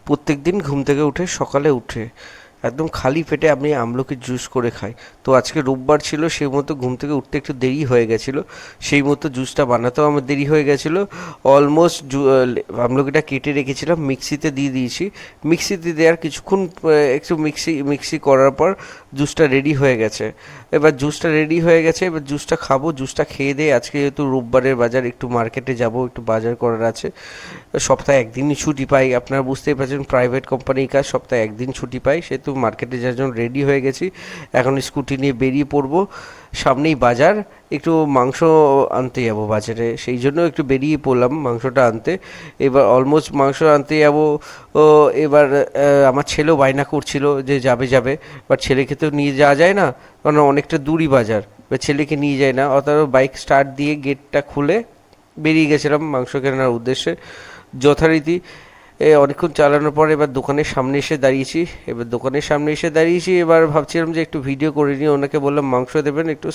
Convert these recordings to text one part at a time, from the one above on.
প্রত্যেকদিন ঘুম থেকে উঠে সকালে উঠে একদম খালি পেটে আমি আমলকির জুস করে খাই। তো আজকে রোববার ছিল, সেই মতো ঘুম থেকে উঠতে একটু দেরি হয়ে গেছিলো, সেই মতো জুসটা বানাতেও আমার দেরি হয়ে গেছিলো। অলমোস্ট আমলকিটা কেটে রেখেছিলাম, মিক্সিতে দিয়ে দিয়েছি। মিক্সিতে দেওয়ার কিছুক্ষণ একটু মিক্সি করার পর জুসটা রেডি হয়ে গেছে। এবার জুসটা রেডি হয়ে গেছে, এবার জুসটা খাবো। জুসটা খেয়ে দিয়ে আজকে যেহেতু রোববারের বাজার, একটু মার্কেটে যাব, একটু বাজার করার আছে। সপ্তাহে একদিনই ছুটি পাই, আপনারা বুঝতেই পারছেন, প্রাইভেট কোম্পানির কাজ, সপ্তাহে একদিন ছুটি পাই, সেহেতু মার্কেটে যাওয়ার জন্য রেডি হয়ে গেছি। এখন স্কুটি নিয়ে বেরিয়ে পড়বো, সামনেই বাজার, একটু মাংস আনতে যাব বাজারে, সেই জন্য একটু বেরিয়ে পড়লাম মাংসটা আনতে। এবার অলমোস্ট মাংস আনতে যাব। ও এবার আমার ছেলেও বায়না করছিল যে যাবে যাবে, বাট ছেলেকে তো নিয়ে যাওয়া যায় না, কারণ অনেকটা দূরই বাজার। এবার ছেলেকে নিয়ে যায় না, অতএব বাইক স্টার্ট দিয়ে গেটটা খুলে বেরিয়ে গেছিলাম মাংস কেনার উদ্দেশ্যে। যথারীতি অনেকক্ষণ চালানোর পর এবার দোকানের সামনে এসে দাঁড়িয়েছি। এবার ভাবছিলাম যে একটু ভিডিও করে নিই। ওনাকে বললাম মাংস দেবেন, একটু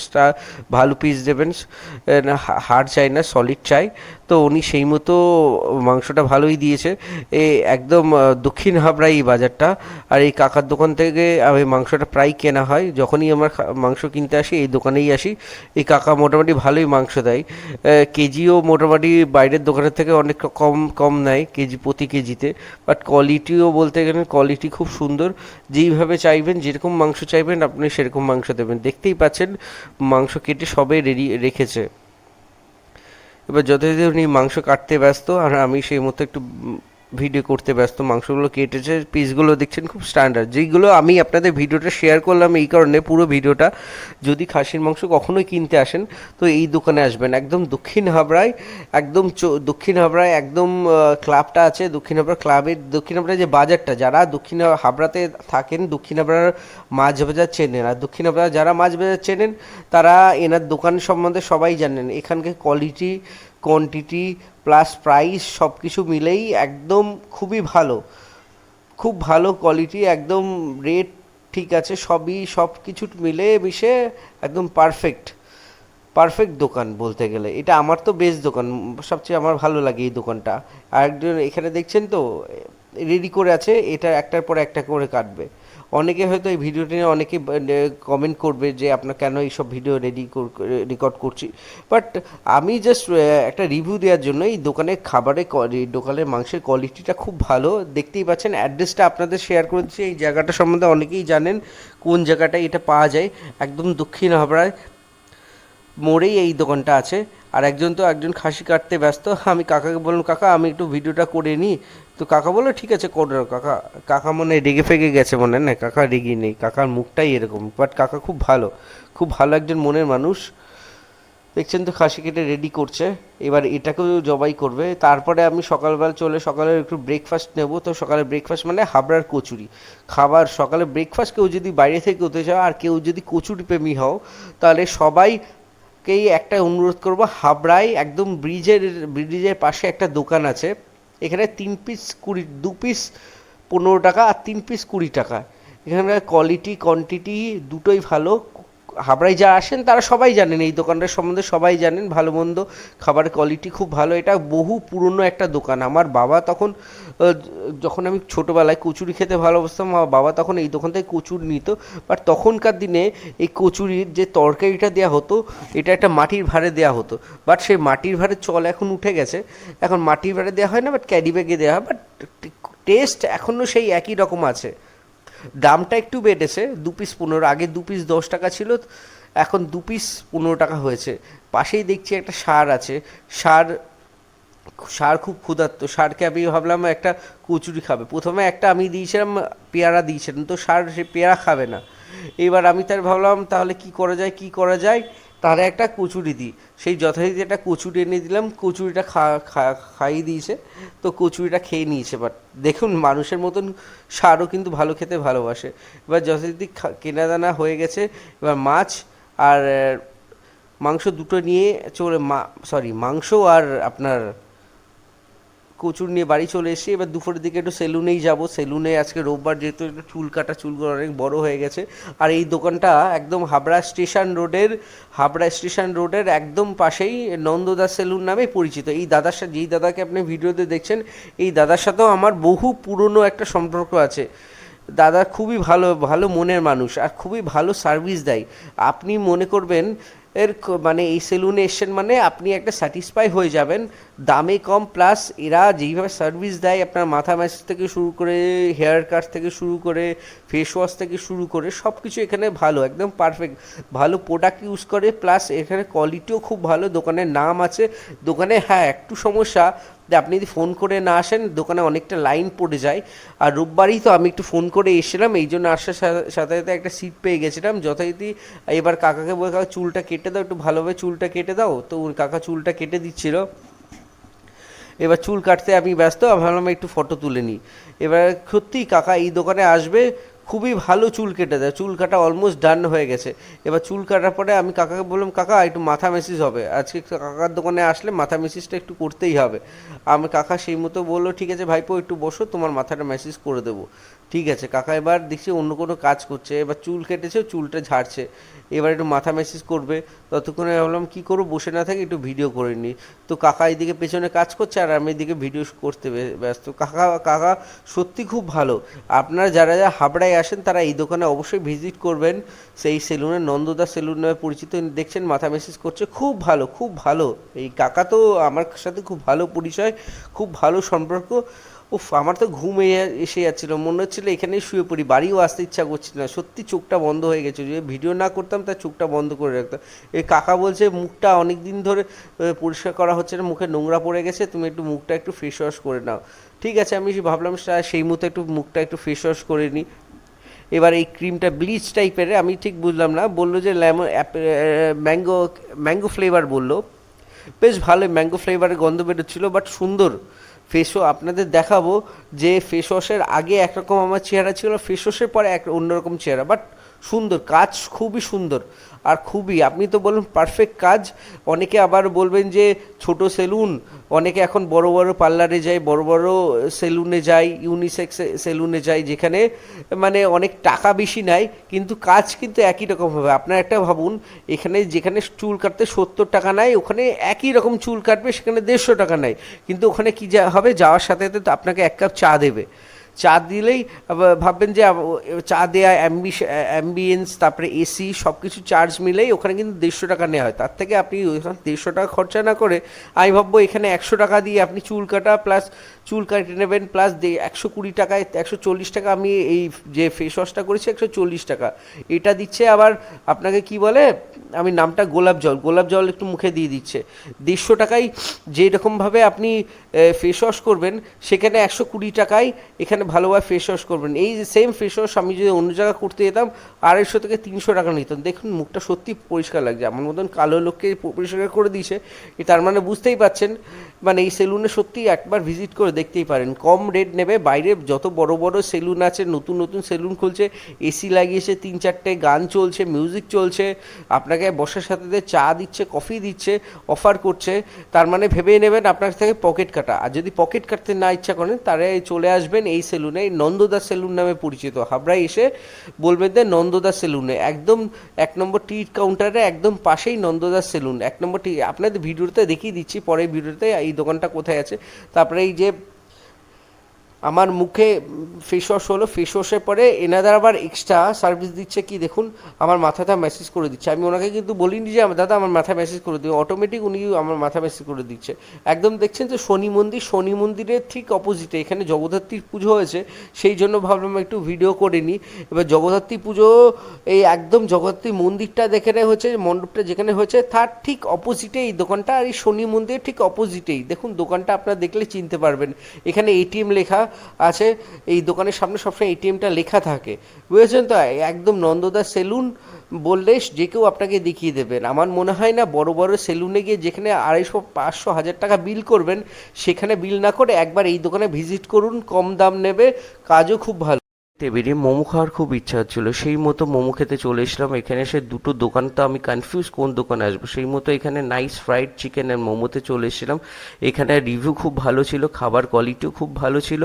ভালো পিস দেবেন, না হাড় চাই না, সলিড চাই। তো উনি সেই মতো মাংসটা ভালোই দিয়েছে। একদম দক্ষিণ হাবড়া এই বাজারটা। আর এই কাকার দোকান থেকে আমি মাংসটা প্রায় কেনা হয়, যখনই আমার মাংস কিনতে আসি এই দোকানেই আসি। এই কাকা মোটামুটি ভালোই মাংস দেয়। কেজিও মোটামুটি বাইরের দোকানের থেকে অনেক কম কম নেয় কেজি, প্রতি কেজিতে। বাট কোয়ালিটিও বলতে গেলে কোয়ালিটি খুব সুন্দর। যেইভাবে চাইবেন, যেরকম মাংস চাইবেন আপনি সেরকম মাংস দেবেন। দেখতেই পাচ্ছেন মাংস কেটে সবে রেডি রেখেছে। এবার যথারীতি উনি মাংস কাটতে ব্যস্ত, আর আমি সেই মতো একটু ভিডিও করতে ব্যস্ত। মাংসগুলো কেটেছে, পিসগুলো দেখছেন খুব স্ট্যান্ডার্ড। যেইগুলো আমি আপনাদের ভিডিওটা শেয়ার করলাম এই কারণে, পুরো ভিডিওটা, যদি খাসির মাংস কখনোই কিনতে আসেন তো এই দোকানে আসবেন, একদম দক্ষিণ হাবড়ায়। একদম দক্ষিণ হাবড়ায় একদম ক্লাবটা আছে, দক্ষিণ হাবড়ায় যে বাজারটা, যারা দক্ষিণ হাবড়াতে থাকেন, দক্ষিণ হাবড়ার মাছ বাজার চেনেন, আর দক্ষিণ হাবড়া যারা মাছ বাজার চেনেন তারা এনার দোকান সম্বন্ধে সবাই জানেন। এখানকার কোয়ালিটি, কোয়ান্টিটি প্লাস প্রাইস সব কিছু মিলেই একদম খুবই ভালো, খুব ভালো কোয়ালিটি, একদম রেট ঠিক আছে, সব কিছু মিলে মিশে একদম পারফেক্ট পারফেক্ট দোকান বলতে গেলে। এটা আমার তো বেস্ট দোকান, সবচেয়ে আমার ভালো লাগে এই দোকানটা। আর একজন এখানে দেখছেন তো রেডি করে আছে, এটা একটার পর একটা করে কাটবে। অনেকে হয়তো এই ভিডিওটি নিয়ে অনেকে কমেন্ট করবে যে আপনার কেন এইসব ভিডিও রেকর্ড করছি, বাট আমি জাস্ট একটা রিভিউ দেওয়ার জন্য। এই দোকানের দোকানের মাংসের কোয়ালিটিটা খুব ভালো, দেখতেই পাচ্ছেন। অ্যাড্রেসটা আপনাদের শেয়ার করে দিচ্ছি। এই জায়গাটা সম্বন্ধে অনেকেই জানেন কোন জায়গাটায় এটা পাওয়া যায়, একদম দক্ষিণ হাবড়ায় মোড়েই এই দোকানটা আছে। আর একজন খাসি কাটতে ব্যস্ত, আমি কাকাকে বললাম কাকা আমি একটু ভিডিওটা করে নিই। তো কাকা বললো ঠিক আছে করে নাও। কাকা মনে হয় রেগে ফেগে গেছে, মনে হয় না, কাকা রেগে নেই, কাকার মুখটাই এরকম। বাট কাকা খুব ভালো, খুব ভালো একজন মনের মানুষ। দেখছেন তো খাসি কেটে রেডি করছে, এবার এটাকেও জবাই করবে। তারপরে আমি সকালে একটু ব্রেকফাস্ট নেব। তো সকালে ব্রেকফাস্ট মানে হাবড়ার কচুরি খাবার। সকালে ব্রেকফাস্ট কেউ যদি বাইরে থেকে হতে চাও, আর কেউ যদি কচুরি প্রেমী হও, তাহলে সবাইকেই একটা অনুরোধ করব, হাবড়ায় একদম ব্রিজের পাশে একটা দোকান আছে। এখানে 3 পিস 20, 2 পিস 15 টাকা, আর 3 পিস 20 টাকা। এখানকার কোয়ালিটি কোয়ান্টিটি দুটোই ভালো। হাবড়ায় যা আসেন তারা সবাই জানেন এই দোকানটার সম্বন্ধে, সবাই জানেন ভালো মন্দ, খাবারের কোয়ালিটি খুব ভালো। এটা বহু পুরনো একটা দোকান। আমার বাবা তখন, যখন আমি ছোটোবেলায় কচুরি খেতে ভালোবাসতাম, আমার বাবা তখন এই দোকান থেকে কচুরি নিত। বাট তখনকার দিনে এই কচুরির যে তরকারিটা দেওয়া হতো, এটা একটা মাটির ভাঁড়ে দেওয়া হতো। বাট সেই মাটির ভাঁড়ের চল এখন উঠে গেছে, এখন মাটির ভাঁড়ে দেওয়া হয় না, বাট ক্যারি ব্যাগে দেওয়া হয়। বাট টেস্ট এখনও সেই একই রকম আছে। দামটা একটু বেড়েছে, 2 পিস 15, আগে 2 পিস 10 টাকা ছিল, এখন 2 পিস 15 টাকা হয়েছে। পাশেই দেখছি একটা ষাঁড় আছে। ষাঁড় ষাঁড় খুব ক্ষুধার্ত। ষাঁড়কে আমি ভাবলাম একটা কচুরি খাবে, প্রথমে একটা আমি দিয়েছিলাম, পেয়ারা দিয়েছিলাম, তো ষাঁড় সে পেয়ারা খাবে না। এবার আমি তার ভাবলাম তাহলে কি করা যায়, তাহলে একটা কচুরি দিই। সেই যথারীতি একটা কচুরি এনে দিলাম, কচুরিটা খাইয়ে দিয়েছে। তো কচুরিটা খেয়ে নিয়েছে। বাট দেখুন মানুষের মতন ষাঁড়ও কিন্তু ভালো খেতে ভালোবাসে। এবার যথারীতি কেনা দানা হয়ে গেছে। এবার মাছ আর মাংস দুটো নিয়ে চলে, মাংস আর আপনার কচুর নিয়ে বাড়ি চলে এসেছি। এবার দুপুরের দিকে একটু সেলুনেই যাব। সেলুনে আজকে রোববার, যেহেতু একটু চুল কাটা, চুলগুলো অনেক বড় হয়ে গেছে। আর এই দোকানটা একদম হাবড়া স্টেশন রোডের একদম পাশেই নন্দদাস সেলুন নামে পরিচিত। এই দাদার সাথে, যেই দাদাকে আপনি ভিডিওতে দেখছেন, এই দাদার সাথেও আমার বহু পুরনো একটা সম্পর্ক আছে। দাদা খুবই ভালো ভালো মনের মানুষ, আর খুবই ভালো সার্ভিস দেয়। আপনি মনে করবেন মানে এই সেলুনে এসছেন মানে আপনি একটা স্যাটিসফাই হয়ে যাবেন। দামে কম, প্লাস এরা যেইভাবে সার্ভিস দেয়, আপনার মাথা ম্যাসেজ থেকে শুরু করে, হেয়ার কাট থেকে শুরু করে, ফেস ওয়াশ থেকে শুরু করে সব কিছু এখানে ভালো, একদম পারফেক্ট। ভালো প্রোডাক্ট ইউজ করে, প্লাস এখানে কোয়ালিটিও খুব ভালো। দোকানের নাম আছে। দোকানে হ্যাঁ একটু সমস্যা, যে আপনি যদি ফোন করে না আসেন, দোকানে অনেকটা লাইন পড়ে যায়। আর রোববারই তো আমি একটু ফোন করে এসেছিলাম, এই জন্য আসার সাথে সাথে একটা সিট পেয়ে গেছিলাম যথারীতি। এবার কাকাকে বলে, কাকা চুলটা কেটে দাও, একটু ভালোভাবে চুলটা কেটে দাও। তো কাকা চুলটা কেটে দিচ্ছিল। এবার চুল কাটতে আমি ব্যস্ত, আমি ভাবলাম একটু ফটো তুলে নিই। এবার সত্যি কাকা এই দোকানে আসবে, খুবই ভালো চুল কেটে দেয়। চুল কাটা অলমোস্ট ডান হয়ে গেছে। এবার চুল কাটার পরে আমি কাকাকে বললাম, কাকা একটু মাথা ম্যাসেজ হবে আজকে, কাকার দোকানে আসলে মাথা ম্যাসেজটা একটু করতেই হবে। আমি কাকা সেই মতো বললো, ঠিক আছে ভাইপো একটু বসো, তোমার মাথাটা ম্যাসেজ করে দেবো। ঠিক আছে। কাকা এবার দেখছি অন্য কোনো কাজ করছে। এবার চুল কেটেছে, চুলটা ঝাড়ছে। এবার একটু মাথা ম্যাসেজ করবে। ততক্ষণে ভাবলাম কী করবো, বসে না থাকি একটু ভিডিও করে নিই। তো কাকা এইদিকে পেছনে কাজ করছে, আর আমি এদিকে ভিডিও করতে ব্যস্ত। কাকা সত্যি খুব ভালো। আপনারা যারা যারা হাবড়ায় আসেন তারা এই দোকানে অবশ্যই ভিজিট করবেন। সেই সেলুনে নন্দদা সেলুন নামে পরিচিত। দেখছেন মাথা ম্যাসেজ করছে, খুব ভালো খুব ভালো। এই কাকা তো আমার সাথে খুব ভালো পরিচয়, খুব ভালো সম্পর্ক। উফ, আমার তো ঘুম এসে যাচ্ছিলো, মনে হচ্ছিলো এখানেই শুয়ে পড়ি, বাড়িও আসতে ইচ্ছা করছিল না। সত্যি চোখটা বন্ধ হয়ে গেছে, যদি ভিডিও না করতাম তার চোখটা বন্ধ করে রাখতাম। এই কাকা বলছে মুখটা অনেক দিন ধরে পরিষ্কার করা হচ্ছে না, মুখে নোংরা পড়ে গেছে, তুমি একটু মুখটা একটু ফেস ওয়াশ করে নাও। ঠিক আছে, আমি ভাবলাম সেই মতো একটু মুখটা একটু ফেস ওয়াশ করে নিই। এবার এই ক্রিমটা ব্লিচ টাইপের, আমি ঠিক বুঝলাম না, বললো যে লেমন ম্যাঙ্গো ম্যাঙ্গো ফ্লেভার বললো। বেশ ভালো ম্যাঙ্গো ফ্লেভারের গন্ধ বেরোচ্ছিলো, বাট সুন্দর। ফেস আপনাদের দেখাবো যে ফেস ওয়াশের আগে একরকম আমার চেহারা ছিল, ফেস ওয়াশের পরে এক অন্যরকম চেহারা, বাট সুন্দর কাজ, খুবই সুন্দর। আর খুবই, আপনি তো বলুন পারফেক্ট কাজ। অনেকে আবার বলবেন যে ছোট সেলুন, অনেকে এখন বড় বড় পার্লারে যায়, বড় বড় সেলুনে যায়, ইউনিসেক্স সেলুনে যায়, যেখানে মানে অনেক টাকা বেশি নেয়, কিন্তু কাজ কিন্তু একই রকম হবে। আপনার একটা ভাবুন, এখানে যেখানে চুল কাটতে 70 টাকা নেয়, ওখানে একই রকম চুল কাটবে, সেখানে 150 টাকা নেয়। কিন্তু ওখানে কী হবে, যাওয়ার সাথে সাথে আপনাকে এক কাপ চা দেবে। চা দিলেই ভাববেন যে চা দেয়া, অ্যাম্বিয়েন্স, তারপরে এসি, সব কিছু চার্জ মিলেই ওখানে কিন্তু 150 টাকা নেওয়া হয়। তার থেকে আপনি ওইখানে 150 টাকা খরচা না করে, আমি ভাববো এখানে 100 টাকা দিয়ে আপনি চুল কাটা প্লাস চুল কাটে নেবেন, প্লাস 120 টাকায় 140 টাকা আমি এই যে ফেস ওয়াশটা করেছি 140 টাকা। এটা দিচ্ছে আবার আপনাকে কি বলে, আমি নামটা গোলাপ জল একটু মুখে দিয়ে দিচ্ছে। 150 টাকায় যেরকমভাবে আপনি ফেস ওয়াশ করবেন, সেখানে 120 টাকায় এখানে ভালোভাবে ফেস ওয়াশ করবেন। এই সেম ফেস ওয়াশ আমি যদি অন্য জায়গায় করতে যেতাম 250 থেকে 300 টাকা নিতাম। দেখুন মুখটা সত্যি পরিষ্কার লাগছে, আমার মতন কালো লোককে পরিষ্কার করে দিয়েছে। তার মানে বুঝতেই পারছেন, মানে এই সেলুনে সত্যি একবার ভিজিট করে দেখতেই পারেন। কম রেট নেবে। বাইরে যত বড় বড় সেলুন আছে, নতুন নতুন সেলুন খুলছে, এসি লাগিয়েছে, 3-4টে গান চলছে, মিউজিক চলছে, আপনাকে বসার সাথে চা দিচ্ছে, কফি দিচ্ছে, অফার করছে। তার মানে ভেবেই নেবেন আপনার থেকে পকেট কাটা। আর যদি পকেট কাটতে না ইচ্ছা করেন, তাহলে চলে আসবেন এই সেলুনে, নন্দদাস সেলুন নামে পরিচিত। হাবড়ায় এসে বলবেন যে নন্দদাস সেলুনে, একদম 1 নম্বর টি কাউন্টারে একদম পাশেই নন্দদাস সেলুন। 1 নম্বর টি, আপনাদের ভিডিওতে দেখিয়ে দিচ্ছি পরের ভিডিওতে এই দোকানটা কোথায় আছে। তারপরে এই যে আমার মুখে ফেস ওয়াশ হলো, ফেস ওয়াশের পরে এনাদের আবার এক্সট্রা সার্ভিস দিচ্ছে কি দেখুন, আমার মাথাটা ম্যাসেজ করে দিচ্ছে। আমি ওনাকে কিন্তু বলিনি যে দাদা আমার মাথা ম্যাসেজ করে দিই, অটোমেটিক উনি আমার মাথা ম্যাসেজ করে দিচ্ছে। একদম দেখছেন যে শনি মন্দিরের ঠিক অপোজিটে এখানে জগদ্ধাত্রীর পুজো হয়েছে, সেই জন্য ভাবলাম একটু ভিডিও করে নিই। এবার জগদ্ধাত্রী পুজো, এই একদম জগদ্ধাত্রী মন্দিরটা যেখানে হয়েছে, মণ্ডপটা যেখানে হয়েছে, তার ঠিক অপোজিটে এই দোকানটা। আর এই শনি মন্দিরের ঠিক অপোজিটেই দেখুন দোকানটা, আপনারা দেখলে চিনতে পারবেন। এখানে এটিএম লেখা আছে, এই দোকানের সামনে সবসময় এটিএমটা লেখা থাকে, বুঝেছেন তো। একদম নন্দদাস সেলুন বললে যে কেউ আপনাকে দেখিয়ে দেবেন। আমার মনে হয় না বড় বড় সেলুনে গিয়ে যেখানে 250, 500, 1000 টাকা বিল করবেন, সেখানে বিল না করে একবার এই দোকানে ভিজিট করুন, কম দাম নেবে, কাজও খুব ভালো। বেরিয়ে মোমো খাওয়ার খুব ইচ্ছা হচ্ছিল, সেই মতো মোমো খেতে চলে এসলাম। এখানে এসে দুটো দোকান, তো আমি কনফিউজ কোন দোকানে আসবো, সেই মতো এখানে নাইস ফ্রাইড চিকেন অ্যান্ড মোমোতে চলে এসেছিলাম। এখানে রিভিউ খুব ভালো ছিল, খাবার কোয়ালিটিও খুব ভালো ছিল।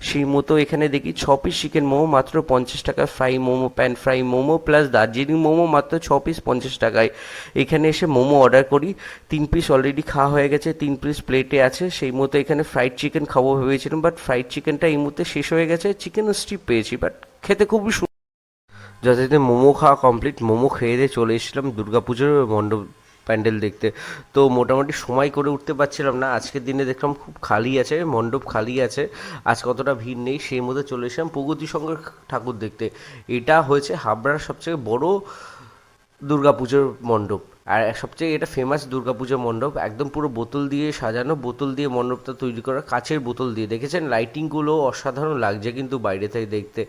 সেই মতো এখানে দেখি 6 পিস চিকেন মোমো মাত্র 50 টাকা, fry momo, pan fry momo plus Darjeeling momo মাত্র 6 পিস 50 টাকায়। এখানে এসে মোমো অর্ডার করি, 3 পিস অলরেডি খাওয়া হয়ে গেছে, 3 পিস প্লেটে আছে। সেই মতো এখানে ফ্রাইড চিকেন খাবো ভেবেছিলাম, বাট ফ্রাইড চিকেনটা এই মুহূর্তে শেষ হয়ে গেছে। চিকেন স্ট্রিপ পেয়েছি, বাট খেতে খুবই যথারীতি মোমো খাওয়া কমপ্লিট। মোমো খেয়ে দিয়ে চলে এসেছিলাম দুর্গাপুজোর মণ্ডপ প্যান্ডেল দেখতে। তো মোটামুটি সময় করে উঠতে পারছিলাম না, আজকের দিনে দেখলাম খুব খালি আছে, মণ্ডপ খালি আছে, আজ কতটা ভিড় নেই। সেই মতো চলে এসেছিলাম প্রগতি সংঘের ঠাকুর দেখতে। এটা হয়েছে হাবড়ার সবচেয়ে বড় দুর্গাপুজোর মণ্ডপ, আর সবচেয়ে এটা ফেমাস দুর্গাপুজোর মণ্ডপ। একদম পুরো বোতল দিয়ে সাজানো, বোতল দিয়ে মণ্ডপটা তৈরি করা, কাচের বোতল দিয়ে। দেখেছেন লাইটিংগুলো অসাধারণ লাগছে কিন্তু বাইরে থেকে দেখতে।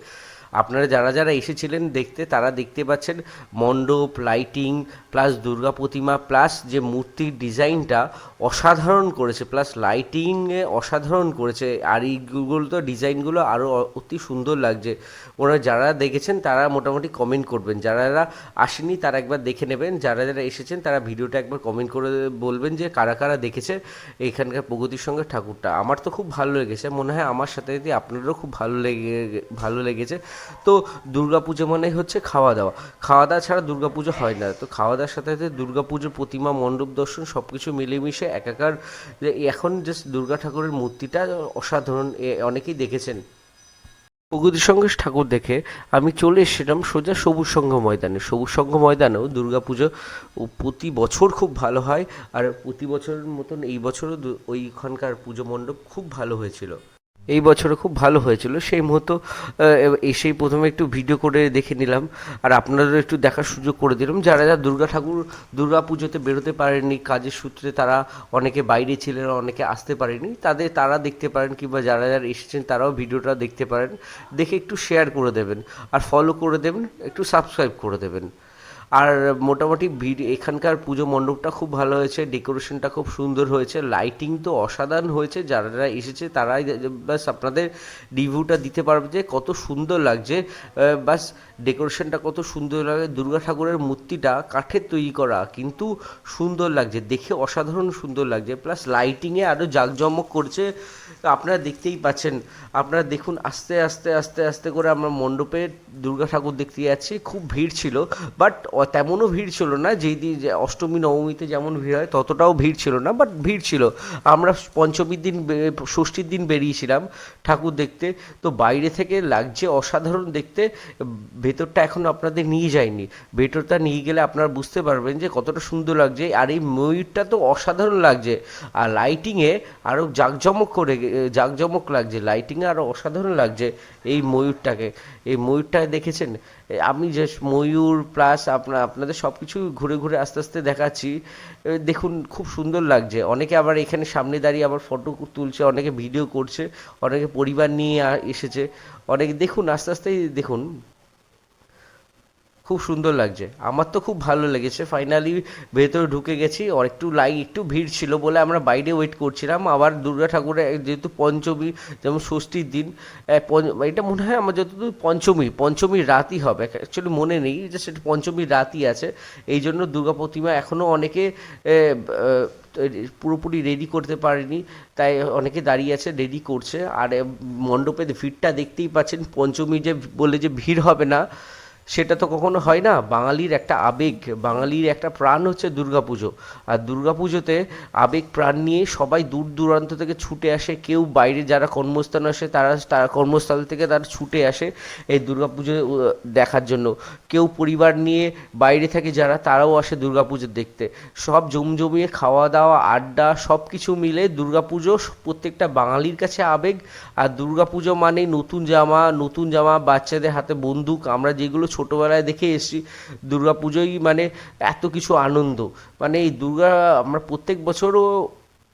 আপনারা যারা যারা এসেছিলেন দেখতে তারা দেখতে পাচ্ছেন মণ্ডপ, লাইটিং প্লাস দুর্গা প্রতিমা প্লাস যে মূর্তির ডিজাইনটা অসাধারণ করেছে, প্লাস লাইটিংয়ে অসাধারণ করেছে। আর এইগুলো তো ডিজাইনগুলো আরও অতি সুন্দর লাগছে। ওরা যারা দেখেছেন তারা মোটামুটি কমেন্ট করবেন, যারা যারা আসেনি তারা একবার দেখে নেবেন, যারা যারা এসেছেন তারা ভিডিওটা একবার কমেন্ট করে বলবেন যে কারা কারা দেখেছে এখানকার প্রগতির সঙ্গে ঠাকুরটা। আমার তো খুব ভালো লেগেছে, মনে হয় আমার সাথে যদি আপনাদেরও খুব ভালো লেগেছে। তো দুর্গাপুজো মানে হচ্ছে খাওয়া দাওয়া, খাওয়া দাওয়া ছাড়া দুর্গাপুজো হয় না। তো খাওয়া দাওয়ার সাথে সাথে দুর্গাপুজোর প্রতিমা, মণ্ডপ দর্শন সব কিছু মিলেমিশে একাকার। যে এখন জাস্ট দুর্গা ঠাকুরের মূর্তিটা অসাধারণ, অনেকেই দেখেছেন। প্রগতি সঙ্গে ঠাকুর দেখে আমি চলে এসেছিলাম সোজা সবুজ সংঘ ময়দানে। সবুজ সংঘ ময়দানেও দুর্গাপুজো প্রতি বছর খুব ভালো হয়, আর প্রতি বছরের মতন এই বছরও ওইখানকার পুজো মণ্ডপ খুব ভালো হয়েছিল। এই বছরও খুব ভালো হয়েছিল। সেই মতো এসেই প্রথমে একটু ভিডিও করে দেখে নিলাম, আর আপনাদেরও একটু দেখার সুযোগ করে দিলাম। যারা যারা দুর্গা পুজোতে বেরোতে পারেননি কাজের সূত্রে, তারা অনেকে বাইরে ছিলেন, অনেকে আসতে পারেনি, তারা দেখতে পারেন, কিংবা যারা যারা এসেছেন তারাও ভিডিওটা দেখতে পারেন। দেখে একটু শেয়ার করে দেবেন, আর ফলো করে দেবেন, একটু সাবস্ক্রাইব করে দেবেন। আর মোটামুটি এখানকার পুজো মণ্ডপটা খুব ভালো হয়েছে, ডেকোরেশনটা খুব সুন্দর হয়েছে, লাইটিং তো অসাধারণ হয়েছে। যারা যারা এসেছে তারাই বাস আপনাদের রিভিউটা দিতে পারবে যে কত সুন্দর লাগছে। বাস ডেকোরেশনটা কত সুন্দর লাগে, দুর্গা ঠাকুরের মূর্তিটা কাঠের তৈরি করা কিন্তু সুন্দর লাগছে, দেখে অসাধারণ সুন্দর লাগছে। প্লাস লাইটিংয়ে আরও জাঁকজমক করছে, আপনারা দেখতেই পাচ্ছেন। আপনারা দেখুন, আস্তে আস্তে আস্তে আস্তে করে আমরা মণ্ডপে দুর্গা ঠাকুর দেখতে যাচ্ছি। খুব ভিড় ছিল, বাট তেমনও ভিড় ছিল না, যেই দিন অষ্টমী নবমীতে যেমন ভিড় হয় ততটাও ভিড় ছিল না, বাট ভিড় ছিল। আমরা পঞ্চমীর দিন, ষষ্ঠীর দিন বেরিয়েছিলাম ঠাকুর দেখতে। তো বাইরে থেকে লাগছে অসাধারণ দেখতে, ভেতরটা এখনও আপনাদের নিয়ে যায়নি। ভেতরটা নিয়ে গেলে আপনারা বুঝতে পারবেন যে কতটা সুন্দর লাগছে। আর এই ময়ূরটা তো অসাধারণ লাগছে, আর লাইটিংয়ে আরও জাঁকজমক লাগছে, লাইটিংয়ে আরও অসাধারণ লাগছে এই ময়ূরটাকে। এই ময়ূরটাকে দেখেছেন? আমি যে ময়ূর প্লাস আপনাদের সব কিছু ঘুরে ঘুরে আস্তে আস্তে দেখাচ্ছি। দেখুন খুব সুন্দর লাগছে। অনেকে আবার এখানে সামনে দাঁড়িয়ে আবার ফটো তুলছে, অনেকে ভিডিও করছে, অনেকে পরিবার নিয়ে এসেছে, অনেকে দেখুন আস্তে আস্তে দেখুন, খুব সুন্দর লাগছে। আমার তো খুব ভালো লেগেছে। ফাইনালি ভেতরে ঢুকে গেছি, আর একটু ভিড় ছিল বলে আমরা বাইরে ওয়েট করছিলাম। আবার দুর্গা ঠাকুরের যেহেতু পঞ্চমী, যেমন ষষ্ঠীর দিন, এটা মনে হয় আমার যতদূর পঞ্চমীর রাতই হবে, অ্যাকচুয়ালি মনে নেই যে সেটা পঞ্চমীর রাতই আছে। এই জন্য দুর্গা প্রতিমা এখনও অনেকে পুরোপুরি রেডি করতে পারেনি, তাই অনেকে দাঁড়িয়ে আছে, রেডি করছে। আর মণ্ডপের ভিড়টা দেখতেই পাচ্ছেন। পঞ্চমী যে বলে যে ভিড় হবে না, সেটা তো কখনো হয় না। বাঙালির একটা আবেগ, বাঙালির একটা প্রাণ হচ্ছে দুর্গাপুজো। আর দুর্গাপুজোতে আবেগ প্রাণ নিয়ে সবাই দূর দূরান্ত থেকে ছুটে আসে। কেউ বাইরে যারা কর্মস্থান আসে তারা কর্মস্থল থেকে তারা ছুটে আসে এই দুর্গাপুজো দেখার জন্য। কেউ পরিবার নিয়ে বাইরে থাকে যারা, তারাও আসে দুর্গাপুজো দেখতে। সব জমিয়ে খাওয়া দাওয়া, আড্ডা সব কিছু মিলে দুর্গাপুজো প্রত্যেকটা বাঙালির কাছে আবেগ। আর দুর্গাপুজো মানে নতুন জামা, বাচ্চাদের হাতে বন্দুক। আমরা যেগুলো ছোটোবেলায় দেখে এসেছি, দুর্গাপুজোই মানে এত কিছু আনন্দ। মানে এই আমরা প্রত্যেক বছরও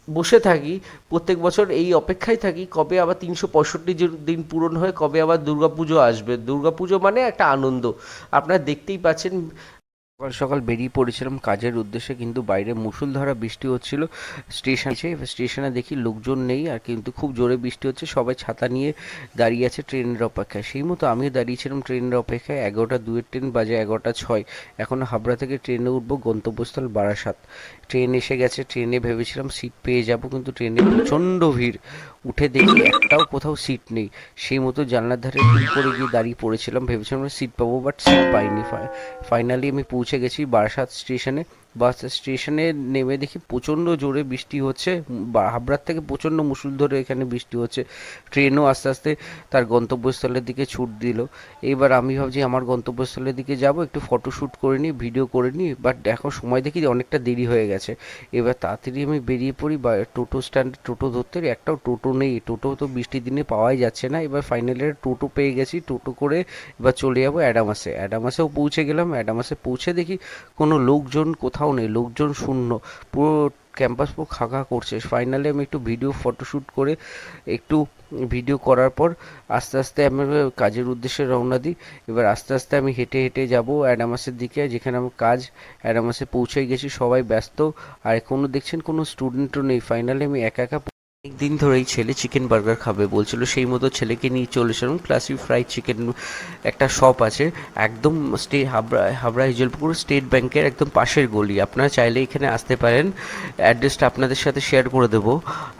বসে থাকি, প্রত্যেক বছর এই অপেক্ষায় থাকি কবে আবার 365 দিন পূরণ হয়, কবে আবার দুর্গাপুজো আসবে। দুর্গাপুজো মানে একটা আনন্দ, আপনারা দেখতেই পাচ্ছেন। সকাল সকাল বেরিয়ে পড়েছিলাম কাজের উদ্দেশ্যে, কিন্তু বাইরে মুষলধারা বৃষ্টি হচ্ছিল। স্টেশনে দেখি লোকজন নেই, আর কিন্তু খুব জোরে বৃষ্টি হচ্ছে, সবাই ছাতা নিয়ে দাঁড়িয়ে আছে ট্রেনের অপেক্ষায়। সেই মতো আমিও দাঁড়িয়েছিলাম ট্রেনের অপেক্ষায়। 11টা 2-এর ট্রেন, বাজে 11টা 6। এখন হাবড়া থেকে ট্রেনে উঠবো, গন্তব্যস্থল বারাসাত। ট্রেন এসে গেছে। ট্রেনে ভেবেছিলাম সিট পেয়ে যাব, কিন্তু ট্রেনে প্রচণ্ড ভিড়। উঠে দেখি একটাও কোথাও সিট নেই। সেই মতো জানলার ধারে টুল করে গিয়ে দাঁড়িয়ে পড়েছিলাম, ভেবেছিলাম সিট পাবো, বাট সিট পাইনি। ফাইনালি আমি পৌঁছে গেছি বারাসাত স্টেশনে। বাস স্টেশনে নেমে দেখি প্রচণ্ড জোরে বৃষ্টি হচ্ছে। হাবড়ার থেকে প্রচণ্ড মুষলধারে এখানে বৃষ্টি হচ্ছে। ট্রেনও আস্তে আস্তে তার গন্তব্যস্থলের দিকে ছুট দিল। এবার আমি ভাবছি আমার গন্তব্যস্থলের দিকে যাব, একটু ফটোশ্যুট করে নিই, ভিডিও করে নিই, বাট এখন সময় দেখি অনেকটা দেরি হয়ে গেছে। এবার তাড়াতাড়ি আমি বেরিয়ে পড়ি বা টোটো স্ট্যান্ডে টোটো ধরতে। একটাও টোটো নেই, টোটো তো বৃষ্টির দিনে পাওয়াই যাচ্ছে না। এবার ফাইনালি টোটো পেয়ে গেছি, টোটো করে এবার চলে যাবো অ্যাডামাসে। অ্যাডামাসেও পৌঁছে গেলাম। অ্যাডামাসে পৌঁছে দেখি কোনো লোকজন কোথাও নেই, লোকজন শূন্য। পুরো ক্যাম্পাস পুরো খাঁকা করছে। ফাইনালি আমি একটু ভিডিও ফটোশ্যুট করে, একটু ভিডিও করার পর আস্তে আস্তে আমি কাজের উদ্দেশ্যে রওনা দিই। এবার আস্তে আস্তে আমি হেঁটে হেঁটে যাব অ্যাডামাসের দিকে, যেখানে আমার কাজ। অ্যাডামাসে পৌঁছে গেছি, সবাই ব্যস্ত, আর এখনও দেখছেন কোনো স্টুডেন্টও নেই। ফাইনালি আমি একা একা। অনেক দিন ধরেই ছেলে চিকেন বার্গার খাবে বলছিল, সেই মতো ছেলেকে নিয়ে চলে এসেছিলাম। ক্লাসি ফ্রাইড চিকেন একটা শপ আছে একদম হাবড়া হিজলপুর স্টেট ব্যাংকের একদম পাশের গলি। আপনারা চাইলে এখানে আসতে পারেন। অ্যাড্রেসটা আপনাদের সাথে শেয়ার করে দেবো।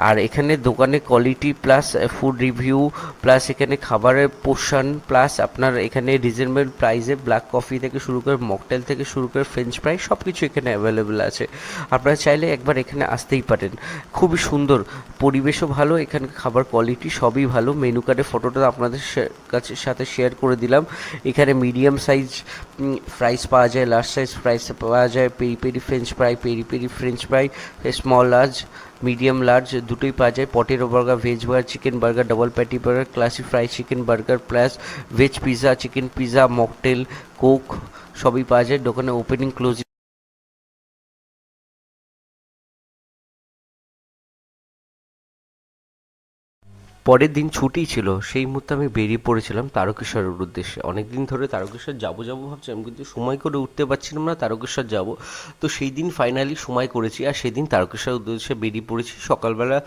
আর এখানে দোকানে quality plus food review plus এখানে খাবারের পোর্শন প্লাস আপনার এখানে রিজনেবল প্রাইসে ব্ল্যাক কফি থেকে শুরু করে মকটেল থেকে শুরু করে ফ্রেঞ্চ ফ্রাই সব কিছু এখানে অ্যাভেলেবেল আছে। আপনারা চাইলে একবার এখানে আসতেই পারেন। খুবই সুন্দর, পরিবেশও ভালো, এখানে খাবার কোয়ালিটি সবই ভালো। মেনু কার্ডে ফটোটা আপনাদের কাছে সাথে শেয়ার করে দিলাম। এখানে মিডিয়াম সাইজ ফ্রাইস পাওয়া যায়, লার্জ সাইজ ফ্রাইস পাওয়া যায়, peri peri French fry, peri peri French fry, small large, medium large দুটোই পাওয়া যায়। Potato burger, veg burger, chicken burger, double patty burger, classy fry chicken burger plus veg pizza, chicken pizza, mocktail, coke সবই পাওয়া যায়। দোকানে opening closing. পরের দিন ছুটি ছিল, সেই মুহূর্তে আমি বেরিয়ে পড়েছিলাম তারকেশ্বরের উদ্দেশ্যে। অনেক দিন ধরে তারকেশ্বর যাবো যাবো ভাবছিলাম, কিন্তু সময় করে উঠতে পারছিলাম না তারকেশ্বর যাব। তো সেই দিন ফাইনালি সময় করেছি, আর সেদিন তারকেশ্বর উদ্দেশ্যে বেরিয়ে পড়েছি। সকালবেলা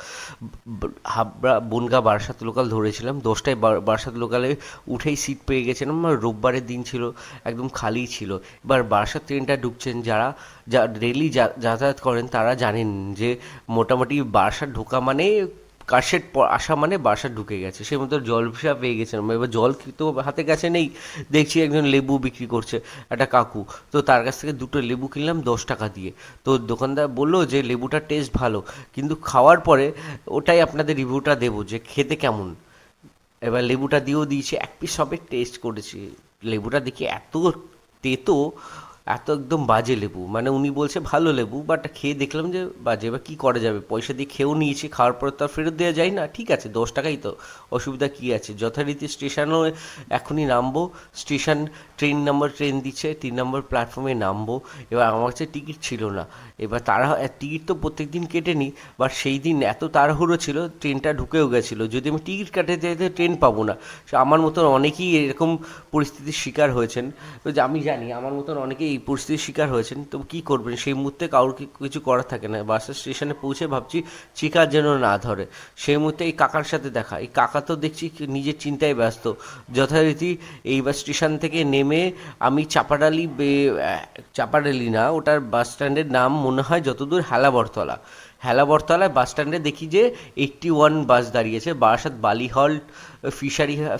হাবড়া বনগাঁ বারাসাত লোকাল ধরেছিলাম। 10টায় বারাসাত লোকালে উঠেই সিট পেয়ে গেছিলাম। আর রোববারের দিন ছিল, একদম খালি ছিল। এবার বারাসাত ট্রেনটা ঢুকছেন যারা ডেলি যাতায়াত করেন তারা জানেন যে মোটামুটি বারাসাত ঢোকা মানে কারশেড আসা মানে বাসা ঢুকে গেছে। সে মতো জল ভেসা পেয়ে গেছিলাম। এবার জল তো হাতে কাছে নেই, দেখছি একজন লেবু বিক্রি করছে একটা কাকু। তো তার কাছ থেকে দুটো লেবু কিনলাম 10 টাকা দিয়ে। তো দোকানদার বললো যে লেবুটার টেস্ট ভালো, কিন্তু খাওয়ার পরে ওটাই আপনাদের রিভিউটা দেবো যে খেতে কেমন। এবার লেবুটা দিয়েও দিয়েছে, এক পিস সবে টেস্ট করেছি। লেবুটা দেখি এত তেতো, এত একদম বাজে লেবু। মানে উনি বলছে ভালো লেবু, বাট খেয়ে দেখলাম যে বাজে। এবার কী করা যাবে, পয়সা দিয়ে খেয়েও নিয়েছি, খাওয়ার পর তো আর ফেরত দেওয়া যায় না। ঠিক আছে, 10 টাকাই তো, অসুবিধা কী আছে। যথারীতি স্টেশনও এখনই নামবো। স্টেশন ট্রেন দিচ্ছে, 3 নম্বর প্ল্যাটফর্মে নামবো। এবার আমার কাছে টিকিট ছিল না। এবার তারা টিকিট তো প্রত্যেক দিন কেটে নিই, বাট সেই দিন এত তাড়াহুড়ো ছিল, ট্রেনটা ঢুকেও গেছিলো। যদি আমি টিকিট কাটতে যেতে ট্রেন পাবো না। আমার মতন অনেকেই এরকম পরিস্থিতির শিকার হয়েছেন। তো আমি জানি আমার মতন অনেকেই এই পরিস্থিতির শিকার হয়েছেন। তো কী করবেন, সেই মুহূর্তে কারোর কিছু করার থাকে না। বাস স্টেশনে পৌঁছে ভাবছি চিকার যেন না ধরে। সেই মুহূর্তে এই কাকার সাথে দেখা। এই কাকা তো দেখছি নিজের চিন্তায় ব্যস্ত। যথারীতি এই বাস স্টেশন থেকে নেমে আমি চাপাডালি না, ওটার বাস স্ট্যান্ডের নাম মনে হয় যতদূর হেলাবরতলায় বাস স্ট্যান্ডে দেখি যে 81 বাস দাঁড়িয়েছে। বারাসাত বালিহল,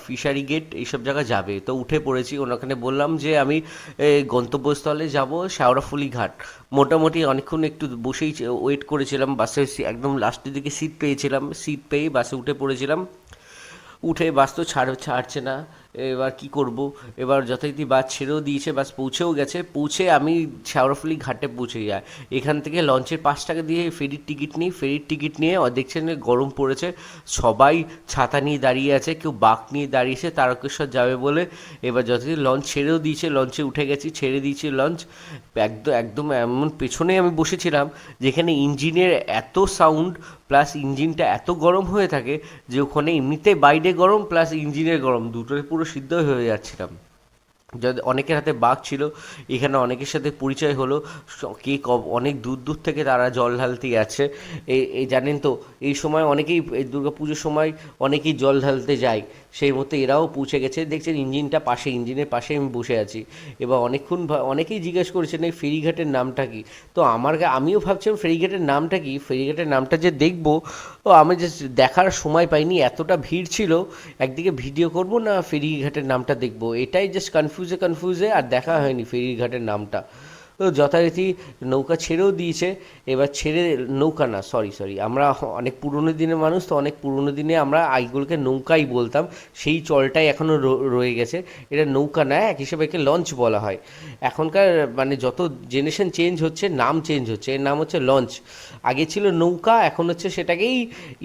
ফিশারি গেট এইসব জায়গা যাবে। তো উঠে পড়েছি। ওখানে বললাম যে আমি গন্তব্যস্থলে যাব শেওড়াফুলি ঘাট। মোটামুটি অনেকক্ষণ একটু বসেই ওয়েট করেছিলাম। বাসে একদম লাস্টের দিকে সিট পেয়েছিলাম, সিট পেয়েই বাসে উঠে পড়েছিলাম। উঠে বাস তো ছাড়ছে না। এবার কি করব। এবার যথারীতি বাস ছেড়েও দিয়েছে, বাস পৌঁছেও গেছে। পৌঁছে আমি শেওড়াফুলি ঘাটে পৌঁছে যাই। এখান থেকে লঞ্চের 5 টাকা দিয়ে ফেরির টিকিট নিই। ফেরির টিকিট নিয়ে দেখছেন গরম পড়েছে, সবাই ছাতা নিয়ে দাঁড়িয়ে আছে, কেউ বাঁক নিয়ে দাঁড়িয়েছে তারকেশ্বর যাবে বলে। এবার যথারীতি লঞ্চ ছেড়েও দিয়েছে, লঞ্চে উঠে গেছি, ছেড়ে দিয়েছে লঞ্চ। একদম এমন পেছনে আমি বসেছিলাম যেখানে ইঞ্জিনের এত সাউন্ড প্লাস ইঞ্জিনটা এত গরম হয়ে থাকে যে ওখানে এমনিতে বাইরে গরম প্লাস ইঞ্জিনের গরম, দুটোই পুরো সিদ্ধ হয়ে যাচ্ছিলাম। যাদের অনেকের হাতে বাঘ ছিল, এখানে অনেকের সাথে পরিচয় হলো। কে অনেক দূর দূর থেকে তারা জল ঢালতে আছে। এই জানেন তো, এই সময় অনেকেই, এই দুর্গা পুজোর সময় অনেকেই জল ঢালতে যায়। সেই মতো এরাও পৌঁছে গেছে। দেখছেন ইঞ্জিনের পাশে আমি বসে আছি। এবার অনেকক্ষণ অনেকেই জিজ্ঞেস করেছেন এই ফেরিঘাটের নামটা কি। তো আমিও ভাবছিলাম ফেরিঘাটের নামটা কি, ফেরিঘাটের নামটা যে দেখবো, ও আমি জাস্ট দেখার সময় পাইনি, এতটা ভিড় ছিল। একদিকে ভিডিও করব না ফেরিঘাটের নামটা দেখব, এটাই জাস্ট কনফিউজে আর দেখা হয়নি ফেরিঘাটের নামটা। তো যথারীতি নৌকা ছেড়েও দিয়েছে। এবার ছেড়ে, নৌকা না, সরি, আমরা অনেক পুরনো দিনের মানুষ তো, অনেক পুরনো দিনে আমরা এইগুলোকে নৌকাই বলতাম। সেই চলটাই এখনও রয়ে গেছে। এটা নৌকা না, এক হিসেবে একে লঞ্চ বলা হয়। এখনকার মানে যত জেনারেশন চেঞ্জ হচ্ছে, নাম চেঞ্জ হচ্ছে, এর নাম হচ্ছে লঞ্চ। আগে ছিল নৌকা, এখন হচ্ছে সেটাকেই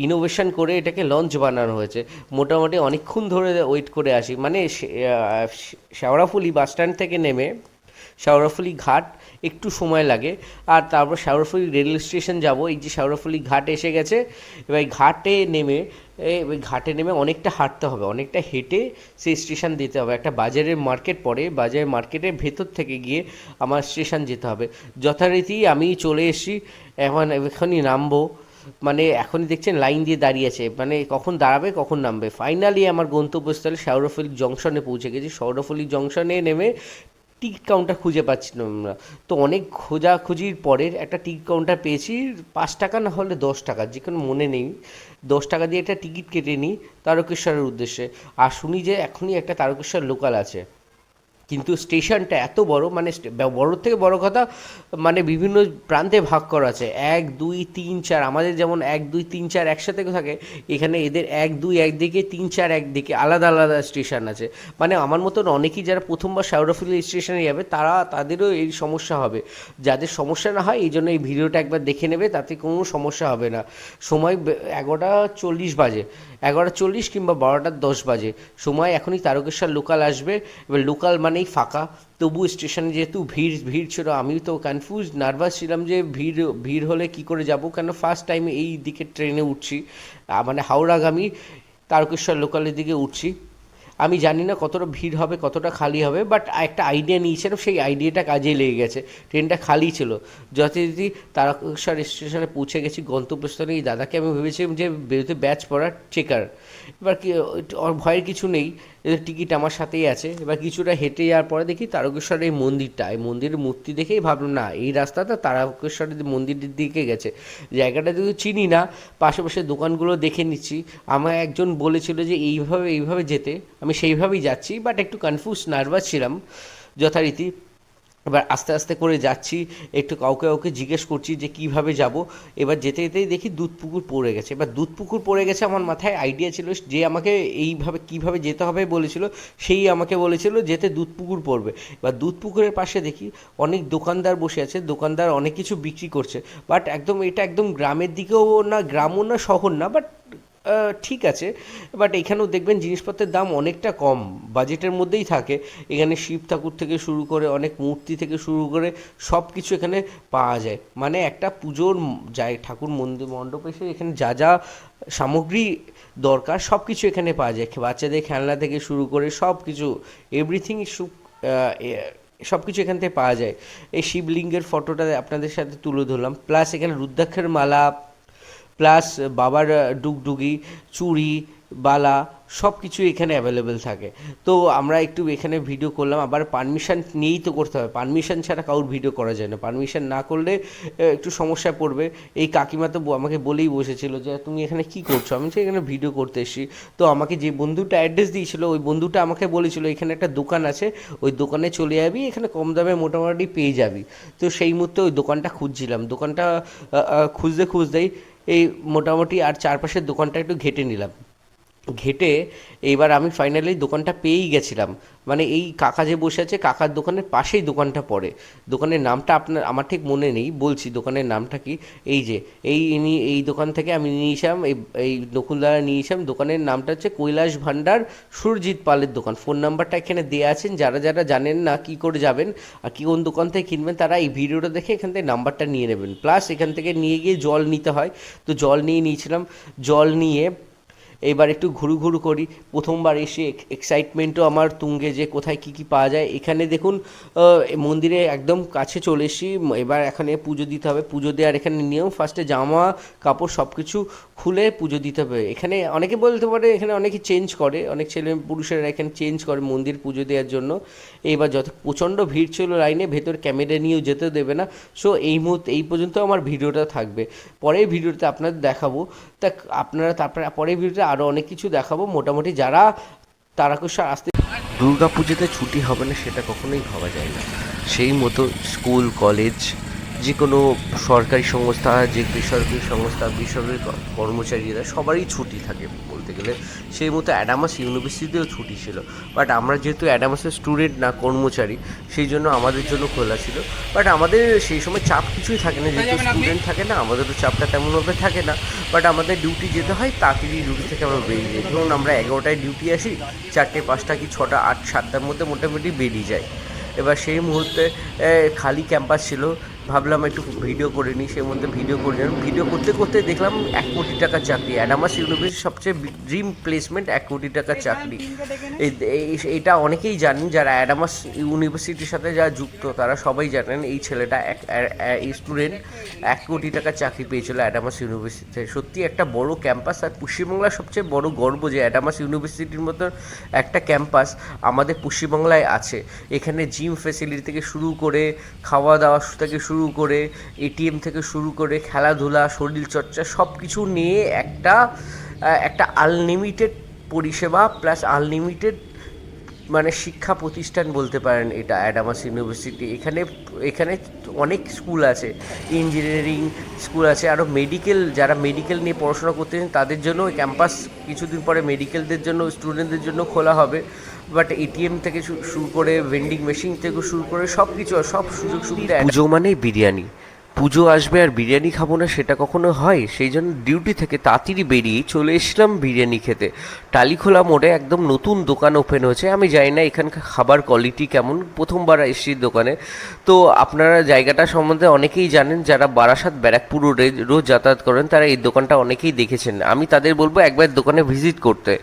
ইনোভেশন করে এটাকে লঞ্চ বানানো হয়েছে। মোটামুটি অনেকক্ষণ ধরে ওয়েট করে আসি, মানে শেওড়াফুলি বাস স্ট্যান্ড থেকে নেমে শেওড়াফুলি ঘাট একটু সময় লাগে। আর তারপর শেওড়াফুলি রেল স্টেশন যাব। এই যে শেওড়াফুলি ঘাট এসে গেছে, এবার ওই ঘাটে নেমে অনেকটা হাঁটতে হবে, অনেকটা হেঁটে সেই স্টেশন যেতে হবে। একটা বাজারের মার্কেট পড়ে, বাজারের মার্কেটের ভেতর থেকে গিয়ে আমার স্টেশন যেতে হবে। যথারীতি আমি চলে এসেছি, এখনই নামবো। মানে এখনই দেখছেন লাইন দিয়ে দাঁড়িয়ে আছে, মানে কখন দাঁড়াবে কখন নামবে। ফাইনালি আমার গন্তব্যস্থলে শেওড়াফুলি জংশনে পৌঁছে গেছি। শেওড়াফুলি জংশনে নেমে টিকিট কাউন্টার খুঁজে পাচ্ছিলাম আমরা। তো অনেক খোঁজাখুঁজির পরে একটা টিকিট কাউন্টার পেয়েছি। 5 টাকা না হলে 10 টাকা, যে কোনো মনে নেই, 10 টাকা দিয়ে একটা টিকিট কেটে নিই তারকেশ্বরের উদ্দেশ্যে। আর শুনি যে এখনই একটা তারকেশ্বর লোকাল আছে, কিন্তু স্টেশনটা এত বড়, মানে বড় থেকে বড় কথা, মানে বিভিন্ন প্রান্তে ভাগ করা আছে, 1 2 3 4। আমাদের যেমন 1 2 3 4 একসাথে থাকে, এখানে এদের 1 2 একদিকে, 3 4 একদিকে, আলাদা আলাদা স্টেশন আছে। মানে আমার মতন অনেকেই যারা প্রথমবার শেওড়াফুলি স্টেশনে যাবে, তাদেরও এই সমস্যা হবে। যাদের সমস্যা না হয়, এই জন্য এই ভিডিওটা একবার দেখে নেবে, তাতে কোনো সমস্যা হবে না। সময় 11:40 বাজে, 11:40 কিংবা 12:10 বাজে সময়। এখনই তারকেশ্বর লোকাল আসবে। এবার লোকাল মানেই ফাঁকা, তবু স্টেশনে যেহেতু ভিড় ভিড় ছিল, আমি তো কনফিউজ নার্ভাস ছিলাম যে ভিড় ভিড় হলে কি করে যাব, কেন ফার্স্ট টাইম এই দিকে ট্রেনে উঠছি, মানে হাওড়াগামী তারকেশ্বর লোকালের দিকে উঠছি। আমি জানি না কতটা ভিড় হবে, কতটা খালি হবে, বাট একটা আইডিয়া নিয়েছিলাম, সেই আইডিয়াটা কাজে লেগে গেছে। ট্রেনটা খালি ছিল। যথারীতি তারকেশ্বর স্টেশনে পৌঁছে গেছি গন্তব্যস্থলে। এই দাদাকে আমি ভেবেছিলাম যে বেরোতে ব্যাচ পড়া চেকার। এবার কি, ওর ভয়ের কিছু নেই, এদের টিকিট আমার সাথেই আছে। এবার কিছুটা হেঁটে যাওয়ার পরে দেখি তারকেশ্বরের এই মন্দিরটা, এই মন্দিরের মূর্তি দেখেই ভাবলাম না, এই রাস্তাটা তারকেশ্বরের মন্দিরের দিকে গেছে। জায়গাটা যদি চিনি না, পাশে দোকানগুলো দেখে নিচ্ছি। আমার একজন বলেছিল যে এইভাবে যেতে, আমি সেইভাবেই যাচ্ছি, বাট একটু কনফিউজ নার্ভাস ছিলাম যথারীতি। এবার আস্তে আস্তে করে যাচ্ছি, একটু কাউকে জিজ্ঞেস করছি যে কীভাবে যাব। এবার যেতে যেতেই দেখি দুধপুকুর পড়ে গেছে। এবার দুধপুকুর পড়ে গেছে, আমার মাথায় আইডিয়া ছিল যে আমাকে এইভাবে কীভাবে যেতে হবে বলেছিল, সেই আমাকে বলেছিল যেতে দুধপুকুর পড়বে। এবার দুধপুকুরের পাশে দেখি অনেক দোকানদার বসে আছে, দোকানদার অনেক কিছু বিক্রি করছে। বাট এটা একদম গ্রামের দিকেও না, গ্রামও না, শহর না, বাট ঠিক আছে। বাট এখানেও দেখবেন জিনিসপত্রের দাম অনেকটা কম, বাজেটের মধ্যেই থাকে। এখানে শিব ঠাকুর থেকে শুরু করে অনেক মূর্তি থেকে শুরু করে সব কিছু এখানে পাওয়া যায়। মানে একটা পুজোর ঠাকুর মণ্ডপ এসে এখানে যা যা সামগ্রী দরকার সব কিছু এখানে পাওয়া যায়। বাচ্চাদের খেলনা থেকে শুরু করে সব কিছু, এভরিথিং সব কিছু এখান থেকে পাওয়া যায়। এই শিবলিঙ্গের ফটোটা আপনাদের সাথে তুলে ধরলাম, প্লাস এখানে রুদ্রাক্ষের মালা, প্লাস বাবার ডুগডুগি, চুড়ি, বালা, সব কিছু এখানে অ্যাভেলেবেল থাকে। তো আমরা একটু এখানে ভিডিও করলাম। আবার পারমিশন নিয়েই তো করতে হবে, পারমিশন ছাড়া কারোর ভিডিও করা যায় না। পারমিশন না করলে একটু সমস্যায় পড়বে। এই কাকিমা তো আমাকে বলেই বসেছিল যে তুমি এখানে কি করছো, আমি যে এখানে ভিডিও করতে এসেছি। তো আমাকে যে বন্ধুটা অ্যাড্রেস দিয়েছিল, ওই বন্ধুটা আমাকে বলেছিল এখানে একটা দোকান আছে, ওই দোকানে চলে যাবি, এখানে কম দামে মোটামুটি পেয়ে যাবি। তো সেই মুহূর্তে ওই দোকানটা খুঁজছিলাম। দোকানটা খুঁজতেই এই মোটামুটি আর চারপাশের দোকানটা একটু ঘেঁটে নিলাম। ঘেঁটে এইবার আমি ফাইনালি দোকানটা পেয়েই গেছিলাম। মানে এই কাকা যে বসে আছে, কাকার দোকানের পাশেই দোকানটা পড়ে। দোকানের নামটা আমার ঠিক মনে নেই, বলছি দোকানের নামটা কি। এই যে এই দোকান থেকে আমি নিয়েছিলাম, এই নকুলদারা নিয়েছিলাম। দোকানের নামটা হচ্ছে কৈলাস ভান্ডার সুরজিৎ পালের দোকান। ফোন নাম্বারটা এখানে দেওয়া আছেন, যারা যারা জানেন না কী করে যাবেন আর কি কোন দোকান থেকে কিনবেন, তারা এই ভিডিওটা দেখে এখান থেকে নাম্বারটা নিয়ে নেবেন। প্লাস এখান থেকে নিয়ে গিয়ে জল নিতে হয়, তো জল নিয়েছিলাম। জল নিয়ে এবার একটু ঘুরু ঘুরু করি। প্রথমবার এসে এক্সাইটমেন্টও আমার তুঙ্গে, যে কোথায় কী কী পাওয়া যায়। এখানে দেখুন মন্দিরে একদম কাছে চলে এসেছি। এবার এখানে পুজো দিতে হবে। পুজো দেওয়ার এখানে নিয়ম, ফার্স্টে জামা কাপড় সব কিছু খুলে পুজো দিতে হবে। এখানে অনেকে বলতে পারে এখানে অনেকে চেঞ্জ করে, অনেক ছেলে পুরুষেরা এখানে চেঞ্জ করে মন্দির পুজো দেওয়ার জন্য। এইবার যত প্রচণ্ড ভিড় ছিল লাইনে, ভেতর ক্যামেরা নিয়েও যেতে দেবে না। সো এই মুহূর্তে এই পর্যন্ত আমার ভিডিওটা থাকবে। পরের ভিডিওতে আপনাদের দেখাবো। তা আপনারা তারপরে পরের ভিডিওতে আরও অনেক কিছু দেখাবো। মোটামুটি যারা তারকেশ্বর আসতে, দুর্গা পুজোতে ছুটি হবে না সেটা কখনোই ভাবা যায় না। সেই মতো স্কুল কলেজ, যে কোনো সরকারি সংস্থা, যে বেসরকারি সংস্থা, বেসরকারি কর্মচারীরা সবারই ছুটি থাকে বলতে গেলে। সেই মতো অ্যাডামাস ইউনিভার্সিটিতেও ছুটি ছিল, বাট আমরা যেহেতু অ্যাডামাসের স্টুডেন্ট না, কর্মচারী, সেই জন্য আমাদের জন্য খোলা ছিল। বাট আমাদের সেই সময় চাপ কিছুই থাকে না, যেহেতু স্টুডেন্ট থাকে না, আমাদেরও চাপটা তেমনভাবে থাকে না। বাট আমাদের ডিউটি যেতে হয়, তাড়াতাড়ি ডিউটি থেকে আমরা বেরিয়ে যাই। ধরুন আমরা 11টায় ডিউটি আসি, 4টে 5টা কি 6টা 8 7টার মধ্যে মোটামুটি বেরিয়ে যাই। এবার সেই মুহূর্তে খালি ক্যাম্পাস ছিল, ভাবলাম একটু ভিডিও করে নিই। সেই মধ্যে ভিডিও করে নিলাম। ভিডিও করতে করতে দেখলাম 1 কোটি টাকার চাকরি, অ্যাডামাস ইউনিভার্সিটির সবচেয়ে ড্রিম প্লেসমেন্ট, 1 কোটি টাকার চাকরি। এটা অনেকেই জানেন, যারা অ্যাডামাস ইউনিভার্সিটির সাথে যারা যুক্ত তারা সবাই জানেন এই ছেলেটা, এই স্টুডেন্ট 1 কোটি টাকার চাকরি পেয়েছিল অ্যাডামাস ইউনিভার্সিটিতে। সত্যি একটা বড় ক্যাম্পাস, আর পশ্চিমবাংলার সবচেয়ে বড় গর্ব যে অ্যাডামাস ইউনিভার্সিটির মতো একটা ক্যাম্পাস আমাদের পশ্চিমবাংলায় আছে। এখানে জিম ফেসিলিটি থেকে শুরু করে, খাওয়া দাওয়া থেকে শুরু করে, এটিএম থেকে শুরু করে, খেলাধুলা, শরীরচর্চা সব কিছু নিয়ে একটা আনলিমিটেড পরিষেবা প্লাস আনলিমিটেড মানে শিক্ষা প্রতিষ্ঠান বলতে পারেন এটা অ্যাডামাস ইউনিভার্সিটি। এখানে অনেক স্কুল আছে, ইঞ্জিনিয়ারিং স্কুল আছে, আরও মেডিকেল, যারা মেডিকেল নিয়ে পড়াশোনা করতেছেন তাদের জন্য ক্যাম্পাস কিছুদিন পরে মেডিকেলদের জন্য, স্টুডেন্টদের জন্য খোলা হবে। বাট এটিএম থেকে শুরু করে, ভেন্ডিং মেশিন থেকে শুরু করে সব কিছু, সব সুযোগ সুবিধা। পুজো মানেই বিরিয়ানি, পুজো আসবে আর বিরিয়ানি খাবো না সেটা কখনো হয়? সেই জন্য ডিউটি থেকে তাড়াতাড়ি বেরিয়ে চলে এসেছিলাম বিরিয়ানি খেতে। টালিখোলা মোড়ে একদম নতুন দোকান ওপেন হয়েছে। আমি জানি না এখানকার খাবার কোয়ালিটি কেমন, প্রথমবার এসেছি দোকানে। তো আপনারা জায়গাটা সম্বন্ধে অনেকেই জানেন, যারা বারাসাত ব্যারাকপুর রোডে রোজ যাতায়াত করেন তারা এই দোকানটা অনেকেই দেখেছেন। আমি তাদের বলবো একবার দোকানে ভিজিট করতে।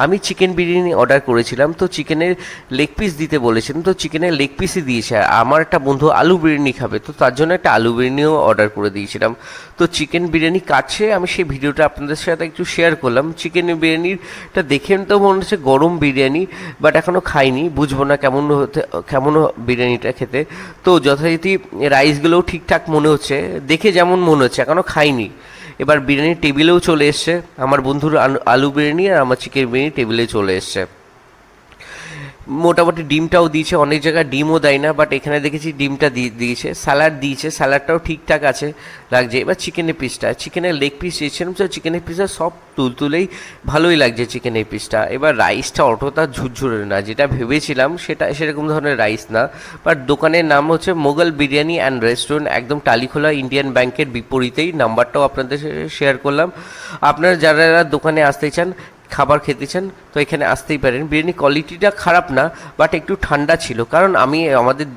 আমি চিকেন বিরিয়ানি অর্ডার করেছিলাম, তো চিকেনের লেগ পিস দিতে বলেছেন, তো চিকেনের লেগ পিসই দিয়েছে। আর আমার একটা বন্ধু আলু বিরিয়ানি খাবে, তো তার জন্য একটা আলু বিরিয়ানিও অর্ডার করে দিয়েছিলাম। তো চিকেন বিরিয়ানি কাটছে, আমি সেই ভিডিওটা আপনাদের সাথে একটু শেয়ার করলাম। চিকেন বিরিয়ানিটা দেখেন তো মনে হচ্ছে গরম বিরিয়ানি, বাট এখনও খাইনি, বুঝবো না কেমন বিরিয়ানিটা খেতে। তো যথারীতি রাইসগুলোও ঠিকঠাক মনে হচ্ছে, দেখে যেমন মনে হচ্ছে, এখনও খাইনি। এবার বিরিয়ানির টেবিলেও চলে এসছে, আমার বন্ধুর আলু বিরিয়ানি আর আমার চিকেন বিরিয়ানি টেবিলে চলে এসছে। মোটামুটি ডিমটাও দিয়েছে, অনেক জায়গায় ডিমও দেয় না, বাট এখানে দেখেছি ডিমটা দিয়েছে। স্যালাড দিয়েছে, স্যালাডটাও ঠিকঠাক আছে লাগছে। এবার চিকেনের লেগ পিস চেয়েছিলাম, তো চিকেনের পিসটা সব তুলতুলেই ভালোই লাগছে চিকেনের পিসটা। এবার রাইসটা অতটা ঝুরঝুরে না, যেটা ভেবেছিলাম সেরকম ধরনের রাইস না। বাট দোকানের নাম হচ্ছে মোগল বিরিয়ানি অ্যান্ড রেস্টুরেন্ট, একদম টালিখোলা ইন্ডিয়ান ব্যাংকের বিপরীতেই। নাম্বারটাও আপনাদের সাথে শেয়ার করলাম। আপনারা যারা দোকানে আসতে চান, খাবার খেতে চান, তো এখানে আসতেই পারেন। বিরিয়ানি কোয়ালিটিটা খারাপ না, বাট একটু ঠান্ডা ছিল, কারণ আমাদের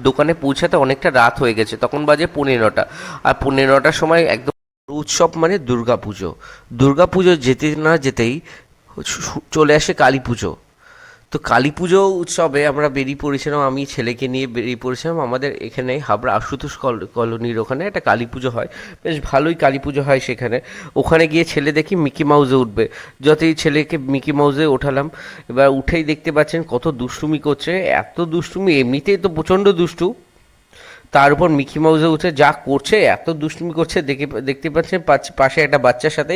দোকানে পৌঁছাতে অনেকটা রাত হয়ে গেছে, তখন বাজে 9:30। আর 9:30টার সময় একদম উৎসব মানে দুর্গা পুজো যেতে না যেতেই চলে আসে কালী পুজো। তো কালী পুজো উৎসবে আমরা বেরিয়ে পড়েছিলাম, আমি ছেলেকে নিয়ে বেরিয়ে পড়েছিলাম। আমাদের এখানে হাবড়া আশুতোষ কলোনির ওখানে একটা কালী পুজো হয়, বেশ ভালোই কালী পুজো হয় সেখানে। ওখানে গিয়ে ছেলে দেখি মিকি মাউসে উঠবে, যতই ছেলেকে মিকি মাউসে ওঠালাম, এবার উঠেই দেখতে পাচ্ছেন কত দুষ্টুমি করছে। এত দুষ্টুমি, এমনিতেই তো প্রচণ্ড দুষ্টু, তার উপর মিকি মাউসে উঠে যা করছে, এত দুষ্টুমি করছে। দেখতে পাচ্ছেন পাশে একটা বাচ্চার সাথে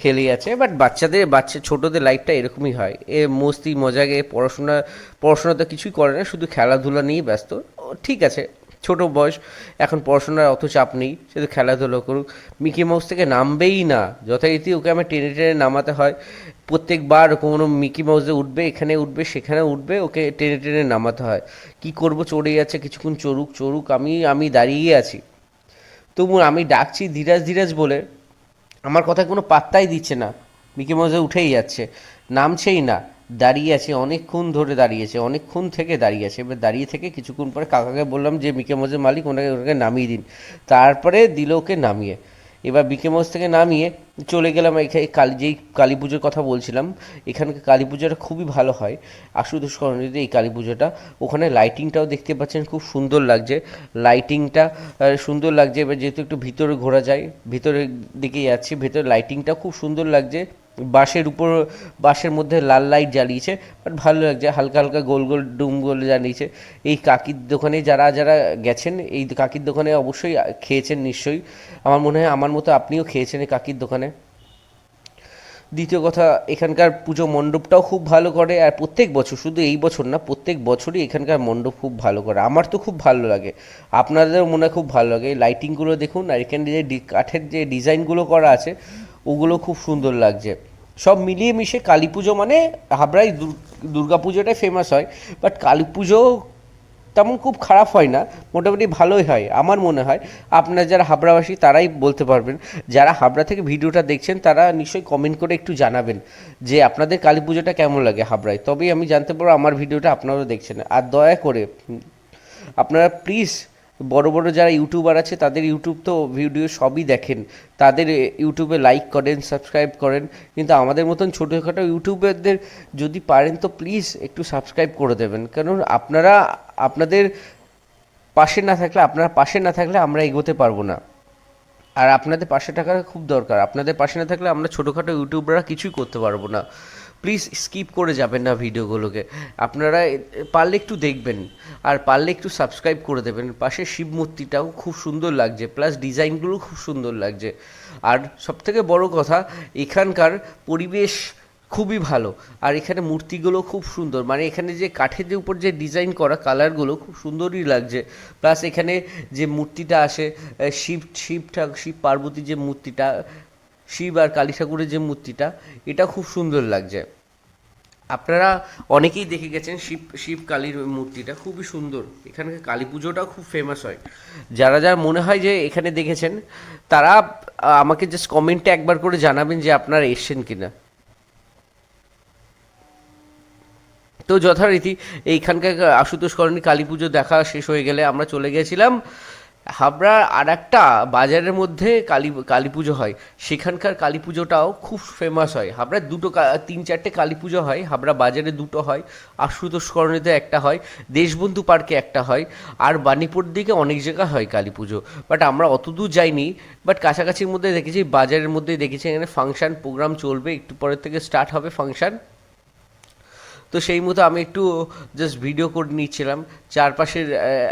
খেলে যাচ্ছে। বাট ছোটদের লাইফটা এরকমই হয়, মস্তি মজাকে, পড়াশোনা তো কিছুই করে না, শুধু খেলাধুলা নিয়েই ব্যস্ত। ঠিক আছে, ছোট বয়স, এখন পড়াশোনার অত চাপ নেই, শুধু খেলাধুলো করুক। মিকি মাউস থেকে নামবেই না, যথারীতি ওকে আমার টেনে টেনে নামাতে হয়। প্রত্যেকবার কোনো মিকি মাউসে উঠবে, এখানে উঠবে, সেখানে উঠবে, ওকে টেনে টেনে নামাতে হয়। কি করব, চড়ে যাচ্ছে, কিছুক্ষণ চড়ুক, আমি দাঁড়িয়ে আছি। তবু আমি ডাকছি ধীরাজ ধীরাজ বলে, আমার কথা কোনো পাত্তাই দিচ্ছে না। মিকি মাউসে উঠেই যাচ্ছে, নামছেই না, দাঁড়িয়ে আছে, অনেকক্ষণ ধরে দাঁড়িয়েছে, অনেকক্ষণ থেকে দাঁড়িয়ে আছে। এবার দাঁড়িয়ে থেকে কিছুক্ষণ পরে কাকাকে বললাম যে মিকি মাউসের মালিক, ওনাকে নামিয়ে দিন। তারপরে দিল ওকে নামিয়ে। এবার বিকে মঞ্চ থেকে নামিয়ে চলে গেলাম এখানে যেই কালী পুজোর কথা বলছিলাম, এখানকার কালী পুজোটা খুবই ভালো হয় আশুতোষ কলোনিতে। এই কালী পুজোটা ওখানে লাইটিংটাও দেখতে পাচ্ছেন, খুব সুন্দর লাগছে লাইটিংটা, সুন্দর লাগছে। এবার যেহেতু একটু ভিতরে ঘোরা যায়, ভিতরের দিকে যাচ্ছি, ভেতরে লাইটিংটা খুব সুন্দর লাগছে। বাঁশের মধ্যে লাল লাইট জ্বালিয়েছে, বাট ভালো লাগছে, হালকা হালকা গোল গোল ডুম গোল জ্বালিয়েছে। এই কাকির দোকানে যারা যারা গেছেন, এই কাকির দোকানে অবশ্যই খেয়েছেন নিশ্চয়ই, আমার মনে হয় আমার মতো আপনিও খেয়েছেন এই কাকির দোকানে। দ্বিতীয় কথা, এখানকার পুজো মণ্ডপটাও খুব ভালো করে, আর প্রত্যেক বছর, শুধু এই বছর না, প্রত্যেক বছরই এখানকার মণ্ডপ খুব ভালো করে। আমার তো খুব ভালো লাগে, আপনাদেরও মনে হয় খুব ভালো লাগে। এই লাইটিংগুলো দেখুন, আর এখানে যে কাঠের যে ডিজাইনগুলো করা আছে ওগুলো খুব সুন্দর লাগছে। সব মিলিয়ে মিশে কালী পুজো মানে হাবড়ায় দুর্গা পুজোটাই ফেমাস হয়, বাট কালী পুজো তেমন খুব খারাপ হয় না, মোটামুটি ভালোই হয় আমার মনে হয়। আপনারা যারা হাবড়াবাসী তারাই বলতে পারবেন, যারা হাবড়া থেকে ভিডিওটা দেখছেন তারা নিশ্চয়ই কমেন্ট করে একটু জানাবেন যে আপনাদের কালী পুজোটা কেমন লাগে হাবড়ায়, তবেই আমি জানতে পারবো আমার ভিডিওটা আপনারাও দেখছেন। আর দয়া করে আপনারা প্লিজ, বড় বড় যারা ইউটিউবার আছে তাদের ইউটিউব তো ভিডিও সবই দেখেন, তাদের ইউটিউবে লাইক করেন, সাবস্ক্রাইব করেন, কিন্তু আমাদের মতন ছোটোখাটো ইউটিউবারদের যদি পারেন তো প্লিজ একটু সাবস্ক্রাইব করে দেবেন। কারণ আপনাদের পাশে না থাকলে আমরা এগোতে পারবো না। আর আপনাদের পাশে থাকা খুব দরকার, আপনাদের পাশে না থাকলে আমরা ছোটোখাটো ইউটিউবাররা কিছুই করতে পারবো না। প্লিজ স্কিপ করে যাবেন না ভিডিওগুলোকে, আপনারা পারলে একটু দেখবেন, আর পারলে একটু সাবস্ক্রাইব করে দেবেন। পাশে শিব মূর্তিটাও খুব সুন্দর লাগছে, প্লাস ডিজাইনগুলো খুব সুন্দর লাগছে। আর সবথেকে বড় কথা, এখানকার পরিবেশ খুবই ভালো, আর এখানে মূর্তিগুলো খুব সুন্দর, মানে এখানে যে কাঠের যে উপর যে ডিজাইন করা কালারগুলো খুব সুন্দরই লাগছে। প্লাস এখানে যে মূর্তিটা আসে, শিব পার্বতী যে মূর্তিটা, শিব আর কালী ঠাকুরের যে মূর্তিটা, এটা খুব সুন্দর লাগছে। আপনারা অনেকেই দেখে গেছেন শিব কালীর মূর্তিটা খুবই সুন্দর। এখানে কালী পুজোটাও খুব ফেমাস হয়। যারা যারা মনে হয় যে এখানে দেখেছেন তারা আমাকে জাস্ট কমেন্টে একবার করে জানাবেন যে আপনারা এসছেন কিনা। তো যথারীতি এইখানকার আশুতোষ কলোনি কালী পুজো দেখা শেষ হয়ে গেলে আমরা চলে গেছিলাম হাবড়ার আর একটা বাজারের মধ্যে কালী পুজো হয়, সেখানকার কালী পুজোটাও খুব ফেমাস হয়। হাবড়ার তিন চারটে কালী পুজো হয়, হাবড়া বাজারে দুটো হয়, আশুতোষ কলোনিতে একটা হয়, দেশবন্ধু পার্কে একটা হয়, আর বাণীপুর দিকে অনেক জায়গা হয় কালী পুজো। বাট আমরা অত দূর যাইনি, বাট কাছাকাছির মধ্যে দেখেছি, বাজারের মধ্যেই দেখেছি। এখানে ফাংশন প্রোগ্রাম চলবে, একটু পরের থেকে স্টার্ট হবে ফাংশন। তো সেই মতো আমি একটু জাস্ট ভিডিও করে নিচ্ছিলাম চারপাশের,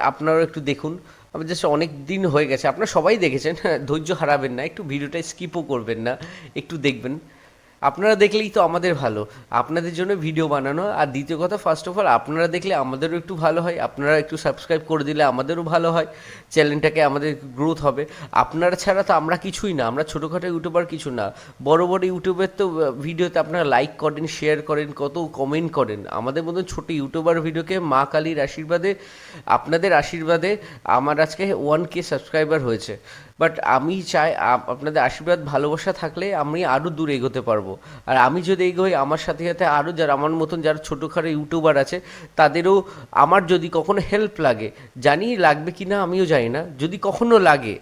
আপনারাও একটু দেখুন। আমি জাস্ট অনেক দিন হয়ে গেছে, আপনারা সবাই দেখেছেন, ধৈর্য হারাবেন না, একটু ভিডিওটা স্কিপও করবেন না, একটু দেখবেন। আপনারা দেখলেই তো আমাদের ভালো, আপনাদের জন্য ভিডিও বানানো। আর দ্বিতীয় কথা, ফার্স্ট অফ অল আপনারা দেখলে আমাদেরও একটু ভালো হয়, আপনারা একটু সাবস্ক্রাইব করে দিলে আমাদেরও ভালো হয়, চ্যানেলটাকে আমাদের গ্রোথ হবে। আপনারা ছাড়া তো আমরা কিছুই না, আমরা ছোটোখাটো ইউটিউবার কিছু না। বড় বড় ইউটিউবের তো ভিডিওতে আপনারা লাইক করেন, শেয়ার করেন, কত কমেন্ট করেন। আমাদের মতন ছোটো ইউটিউবার ভিডিওকে মা কালীর আশীর্বাদে, আপনাদের আশীর্বাদে আমার আজকে 1K সাবস্ক্রাইবার হয়েছে। বাট আমি চাই আপনাদের আশীর্বাদ ভালোবাসা থাকলে আমি আরও দূর এগোতে পারবো। আর আমি যদি এগোই, আমার সাথে সাথে আরও যারা আমার মতন যারা ছোটোখাটো ইউটিউবার আছে তাদেরও, আমার যদি কখনো হেল্প লাগে, জানি লাগবে কি না আমিও জানি না, যদি কখনো লাগে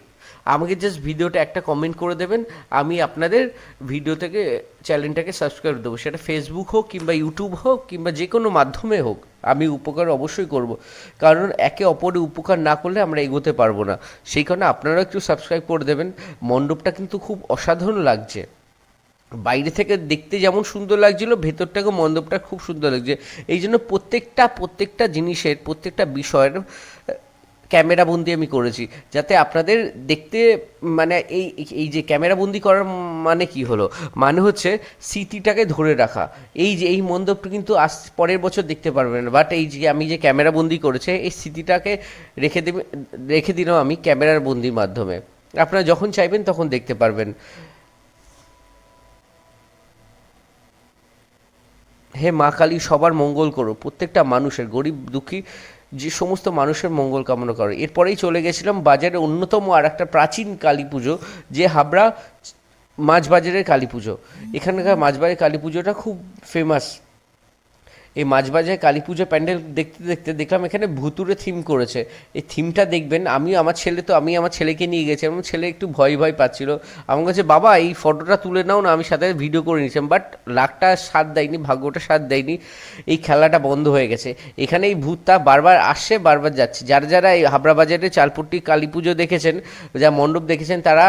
আমাকে জাস্ট ভিডিওটা একটা কমেন্ট করে দেবেন, আমি আপনাদের ভিডিও থেকে চ্যানেলটাকে সাবস্ক্রাইব দেবো, সেটা ফেসবুক হোক কিংবা ইউটিউব হোক কিংবা যে কোনো মাধ্যমে হোক, আমি উপকার অবশ্যই করব। কারণ একে অপরের উপকার না করলে আমরা এগোতে পারবো না। সেই কারণে আপনারা একটু সাবস্ক্রাইব করে দেবেন। মণ্ডপটা কিন্তু খুব অসাধারণ লাগছে, বাইরে থেকে দেখতে যেমন সুন্দর লাগছিল, ভেতরটাকে মণ্ডপটা খুব সুন্দর লাগছে। এই জন্য প্রত্যেকটা জিনিসের, প্রত্যেকটা বিষয়ের ক্যামেরাবন্দি আমি করেছি, যাতে আপনাদের দেখতে, মানে এই যে ক্যামেরাবন্দি করার মানে কি হলো, মানে হচ্ছে স্মৃতিটাকে ধরে রাখা। এই যে এই মণ্ডপটা কিন্তু পরের বছর দেখতে পারবেন না, বাট এই যে আমি যে ক্যামেরাবন্দি করেছে, এই স্মৃতিটাকে রেখে দিলাম আমি ক্যামেরার বন্দির মাধ্যমে। আপনারা যখন চাইবেন তখন দেখতে পারবেন। হে মা কালী, সবার মঙ্গল করো, প্রত্যেকটা মানুষের, গরিব দুঃখী যে সমস্ত মানুষের মঙ্গল কামনা করো। এরপরেই চলে গেছিলাম বাজারে অন্যতম আর একটা প্রাচীন কালী পুজো, যে হাবড়া মাছবাজারের কালী পুজো। এখানকার মাছবাজারের কালী পুজোটা খুব ফেমাস। এই মাঝবাজারে কালী পুজো প্যান্ডেল দেখতে দেখতে দেখলাম এখানে ভুতুড়ে থিম করেছে। এই থিমটা দেখবেন, আমি আমার ছেলেকে নিয়ে গেছি, আমার ছেলে একটু ভয় ভয় পাচ্ছিল। আমার কাছে, বাবা এই ফটোটা তুলে নাও না, আমি সাথে ভিডিও করে নিয়েছিলাম, বাট লাকটা সাথ দেয়নি, ভাগ্যটা সাথ দেয়নি, এই খেলাটা বন্ধ হয়ে গেছে। এখানে এই ভূতটা বারবার আসছে, বারবার যাচ্ছে। যারা যারা এই হাবড়া বাজারে চালপট্টি কালী পুজো দেখেছেন, যা মণ্ডপ দেখেছেন, তারা